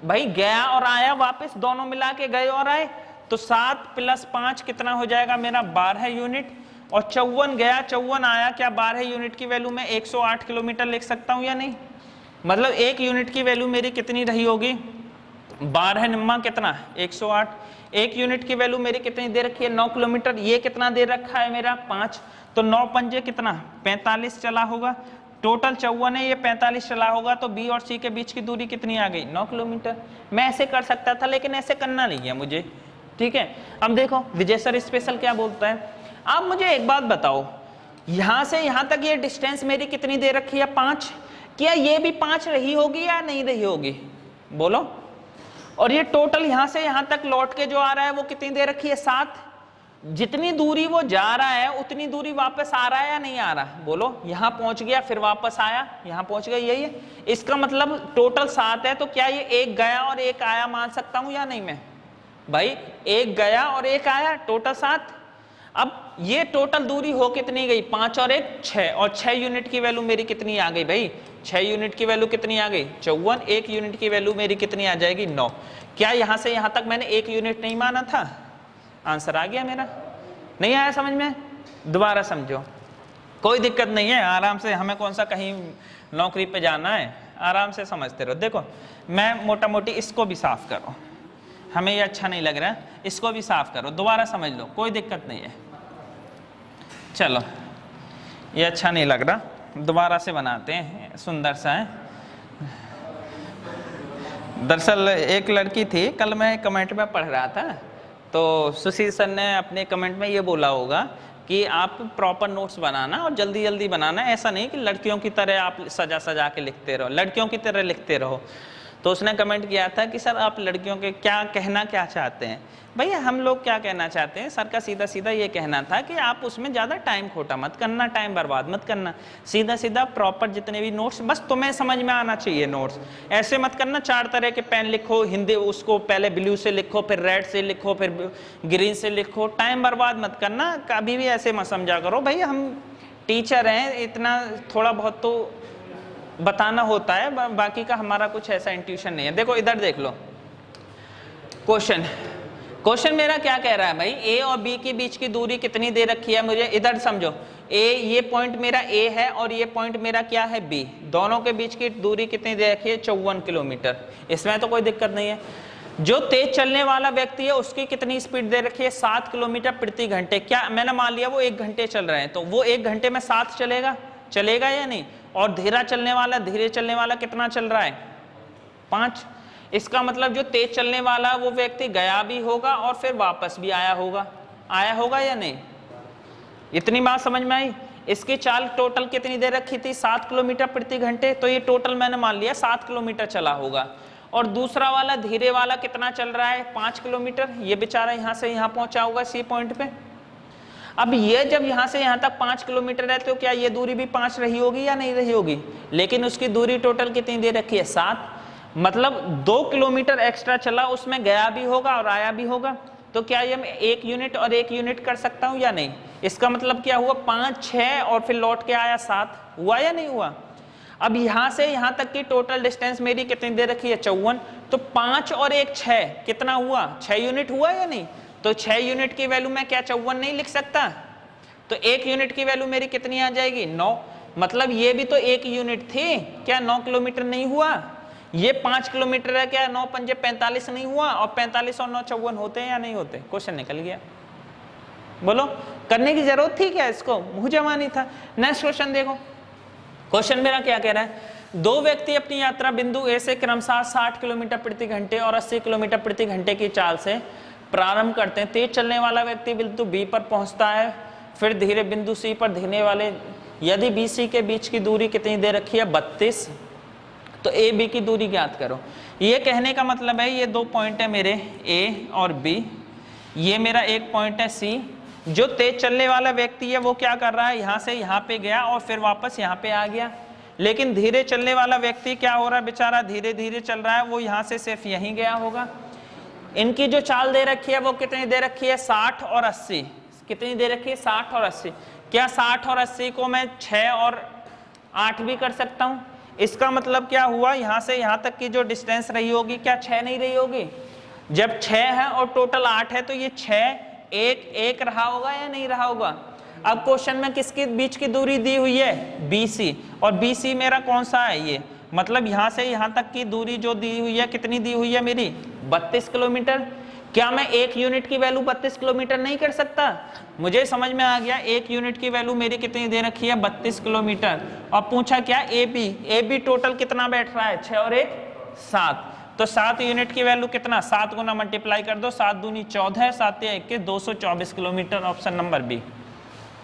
भाई गया और आया वापस, दोनों मिला के गए और आए, तो 7 + 5 कितना हो जाएगा मेरा? 12 यूनिट। और 54 गया 54 आया, क्या 12 यूनिट की वैल्यू में 108 किलोमीटर लिख सकता हूं या नहीं? मतलब 1 यूनिट की वैल्यू मेरी कितनी रही होगी? 12 निम्मा कितना? 108। 1 यूनिट की वैल्यू मेरी कितनी दे रखी है? 9 किलोमीटर। ये कितना दे रखा है मेरा? 5। तो 9 पंजे कितना 45 चला होगा, टोटल 54 है, ये 45 चला होगा, तो बी और सी के बीच की दूरी कितनी आ गई 9 किलोमीटर। मैं ऐसे कर सकता था लेकिन ऐसे करना नहीं है मुझे, ठीक है। अब देखो विजय सर स्पेशल क्या बोलता है, आप मुझे एक बात बताओ, यहां से यहां तक ये डिस्टेंस मेरी कितनी दे रखी है 5, क्या ये भी 5 रही होगी या नहीं रही होगी, बोलो। और ये टोटल यहां से यहां तक लौट के जो आ रहा है वो कितनी दे रखी है 7, जितनी दूरी वो जा रहा है उतनी दूरी वापस आ रहा है या नहीं आ रहा, बोलो। यहां पहुंच गया फिर वापस आया, यहां पहुंच गया, यही है। इसका मतलब टोटल 7 है, तो क्या ये एक गया और एक आया मान सकता हूं या नहीं मैं, भाई एक गया और एक आया, टोटल 7। अब ये टोटल दूरी हो कितनी गई 5 और 1 6, और 6 यूनिट की वैल्यू मेरी कितनी आ गई भाई, 6 यूनिट की वैल्यू कितनी आ गई 54, 1 यूनिट की वैल्यू मेरी कितनी आ जाएगी 9। क्या यहां से यहां तक मैंने 1 यूनिट नहीं माना था, आंसर आ गया मेरा। नहीं आया समझ में, दोबारा समझो, कोई दिक्कत नहीं है, आराम से, हमें कौन सा कहीं नौकरी पे जाना है, आराम से समझते रहो। देखो मैं मोटा मोटी इसको भी साफ करो, हमें ये अच्छा नहीं लग रहा है, इसको भी साफ करो, दोबारा समझ लो, कोई दिक्कत नहीं है। चलो ये अच्छा नहीं लग रहा, दोबारा से बनाते हैं, सुंदर सा है। दरअसल एक लड़की थी, कल मैं कमेंट में पढ़ रहा था, तो सुशील सर ने अपने कमेंट में ये बोला होगा कि आप प्रॉपर नोट्स बनाना और जल्दी जल्दी बनाना, ऐसा नहीं कि लड़कियों की तरह आप सजा सजा के लिखते रहो, लड़कियों की तरह लिखते रहो। तो उसने कमेंट किया था कि सर आप लड़कियों के क्या कहना क्या चाहते हैं। भैया हम लोग क्या कहना चाहते हैं, सर का सीधा सीधा ये कहना था कि आप उसमें ज़्यादा टाइम खोटा मत करना, टाइम बर्बाद मत करना, सीधा सीधा प्रॉपर जितने भी नोट्स बस तुम्हें समझ में आना चाहिए नोट्स, ऐसे मत करना 4 तरह के पेन लिखो, हिंदी उसको पहले ब्लू से लिखो, फिर रेड से लिखो, फिर ग्रीन से लिखो, टाइम बर्बाद मत करना, कभी भी ऐसे मत समझा करो। भैया हम टीचर हैं, इतना थोड़ा बहुत तो बताना होता है, बाकी का हमारा कुछ ऐसा इंट्यूशन नहीं है। देखो इधर देख लो क्वेश्चन मेरा क्या कह रहा है भाई, ए और बी के बीच की दूरी कितनी दे रखी है मुझे, इधर समझो, ये पॉइंट मेरा ए है और ये पॉइंट मेरा क्या है बी, दोनों के बीच की दूरी कितनी दे रखी है 54 किलोमीटर, इसमें तो कोई दिक्कत नहीं है। जो तेज चलने वाला व्यक्ति है उसकी कितनी स्पीड दे रखी है 7 किलोमीटर प्रति घंटे, क्या मैंने मान लिया वो 1 घंटे चल रहे हैं, तो वो 1 घंटे में 7 चलेगा या नहीं, और धीरे चलने वाला कितना चल रहा है 5। इसका मतलब जो तेज चलने वाला वो व्यक्ति गया भी होगा और फिर वापस भी आया होगा या नहीं, इतनी बात समझ में आई। इसकी चाल टोटल कितनी दे रखी थी 7 किलोमीटर प्रति घंटे, तो ये टोटल मैंने मान लिया 7 किलोमीटर चला होगा। और दूसरा वाला धीरे वाला कितना चल रहा है 5 किलोमीटर, ये बेचारा यहाँ से यहाँ पहुंचा होगा सी पॉइंट पे। अब ये जब यहाँ से यहाँ तक 5 किलोमीटर है, तो क्या ये दूरी भी 5 रही होगी या नहीं रही होगी, लेकिन उसकी दूरी टोटल कितनी दे रखी है 7, मतलब 2 किलोमीटर एक्स्ट्रा चला, उसमें गया भी होगा और आया भी होगा, तो क्या ये मैं 1 यूनिट और 1 यूनिट कर सकता हूँ या नहीं। इसका मतलब क्या हुआ 5 6 और फिर लौट के आया 7, हुआ या नहीं हुआ। अब यहाँ से यहाँ तक की टोटल डिस्टेंस मेरी कितनी दे रखी है 54, तो 5 और 1 6 कितना हुआ 6 यूनिट हुआ या नहीं, तो 6 यूनिट की वैल्यू मैं क्या 54 नहीं लिख सकता, तो 1 यूनिट की वैल्यू मेरी कितनी आ जाएगी 9, मतलब ये भी तो 1 यूनिट थी, क्या 9 किलोमीटर नहीं हुआ, ये 5 किलोमीटर है, क्या 9 पंजे 45 नहीं हुआ, और 45 और 9 54 होते हैं या नहीं होते, क्वेश्चन निकल गया। बोलो करने की जरूरत थी क्या, इसको मुंह जमानी था। नेक्स्ट क्वेश्चन देखो, क्वेश्चन मेरा क्या कह रहा है, 2 व्यक्ति अपनी यात्रा बिंदु ए से क्रमशः 60 किलोमीटर प्रति घंटे और 80 किलोमीटर प्रति घंटे की चाल से प्रारंभ करते हैं। तेज चलने वाला व्यक्ति बिंदु बी पर पहुंचता है, फिर धीरे बिंदु सी पर धीरे वाले, यदि बी सी के बीच की दूरी कितनी दे रखी है 32, तो ए बी की दूरी ज्ञात करो। ये कहने का मतलब है ये 2 पॉइंट है मेरे ए और बी, ये मेरा एक पॉइंट है सी। जो तेज चलने वाला व्यक्ति है वो क्या कर रहा है, यहाँ से यहाँ पे गया और फिर वापस यहाँ पे आ गया, लेकिन धीरे चलने वाला व्यक्ति क्या हो रहा है, बेचारा धीरे धीरे चल रहा है, वो यहाँ से सिर्फ यहीं गया होगा। इनकी जो चाल दे रखी है वो कितनी दे रखी है 60 और 80, कितनी दे रखी है 60 और 80, क्या 60 और 80 को मैं 6 और 8 भी कर सकता हूँ। इसका मतलब क्या हुआ, यहाँ से यहाँ तक की जो डिस्टेंस रही होगी क्या 6 नहीं रही होगी, जब 6 है और टोटल 8 है, तो ये 6 1 रहा होगा या नहीं रहा होगा। अब क्वेश्चन में किसके बीच की दूरी दी हुई है BC, और BC मेरा कौन सा है ये, मतलब यहाँ से यहाँ तक की दूरी जो दी हुई है कितनी दी हुई है मेरी 32 किलोमीटर। क्या मैं एक यूनिट की वैल्यू 32 किलोमीटर नहीं कर सकता? मुझे समझ में आ गया, एक यूनिट की वैल्यू मेरी कितनी दे रखी है, 32 किलोमीटर। और पूछा क्या, ए बी टोटल कितना बैठ रहा है, 6 और 1 7। तो 7 यूनिट की वैल्यू कितना, 7 गुना मल्टीप्लाई कर दो, 7 दूनी 14, 7 या 21 224 किलोमीटर, ऑप्शन नंबर बी।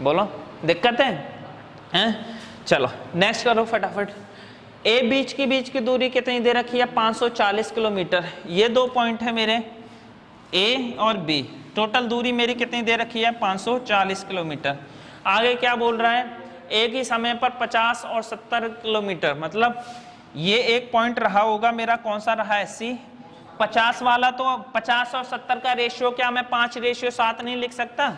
बोलो दिक्कत है? चलो नेक्स्ट करो फटाफट। ए बीच की दूरी कितनी दे रखी है, 540 किलोमीटर। ये 2 पॉइंट है मेरे, ए और बी, टोटल दूरी मेरी कितनी दे रखी है, 540 किलोमीटर। आगे क्या बोल रहा है, एक ही समय पर 50 और 70 किलोमीटर, मतलब ये एक पॉइंट रहा होगा मेरा, कौन सा रहा है, सी 50 वाला। तो 50 और 70 का रेशियो क्या मैं 5:7 नहीं लिख सकता?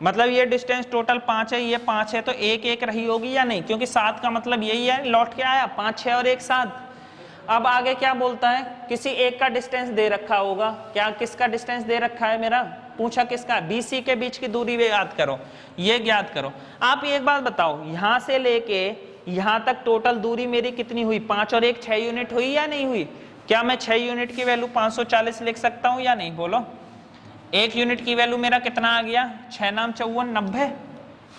मतलब ये डिस्टेंस टोटल 5 है, ये 5 है, तो 1 रही होगी या नहीं, क्योंकि 7 का मतलब यही है, लौट के आया 5 6 और 1 7। अब आगे क्या बोलता है, किसी एक का डिस्टेंस दे रखा होगा, क्या किसका डिस्टेंस दे रखा है मेरा, पूछा किसका, BC के बीच की दूरी याद करो, ये ज्ञात करो। आप एक बात बताओ, यहां से लेके यहां तक टोटल दूरी मेरी कितनी हुई, 5 और 1 6 यूनिट हुई या नहीं हुई? क्या मैं 6 यूनिट की वैल्यू 540 लिख सकता हूं या नहीं, बोलो। 1 यूनिट की वैल्यू मेरा कितना आ गया, 6 नाम 54 90।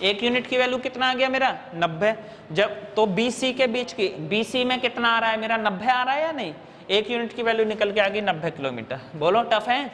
1 यूनिट की वैल्यू कितना आ गया मेरा, 90। जब तो BC के बीच की, BC में कितना आ रहा है मेरा, 90 आ रहा है या नहीं? 1 यूनिट की वैल्यू निकल के आ गई 90 किलोमीटर। बोलो टफ है?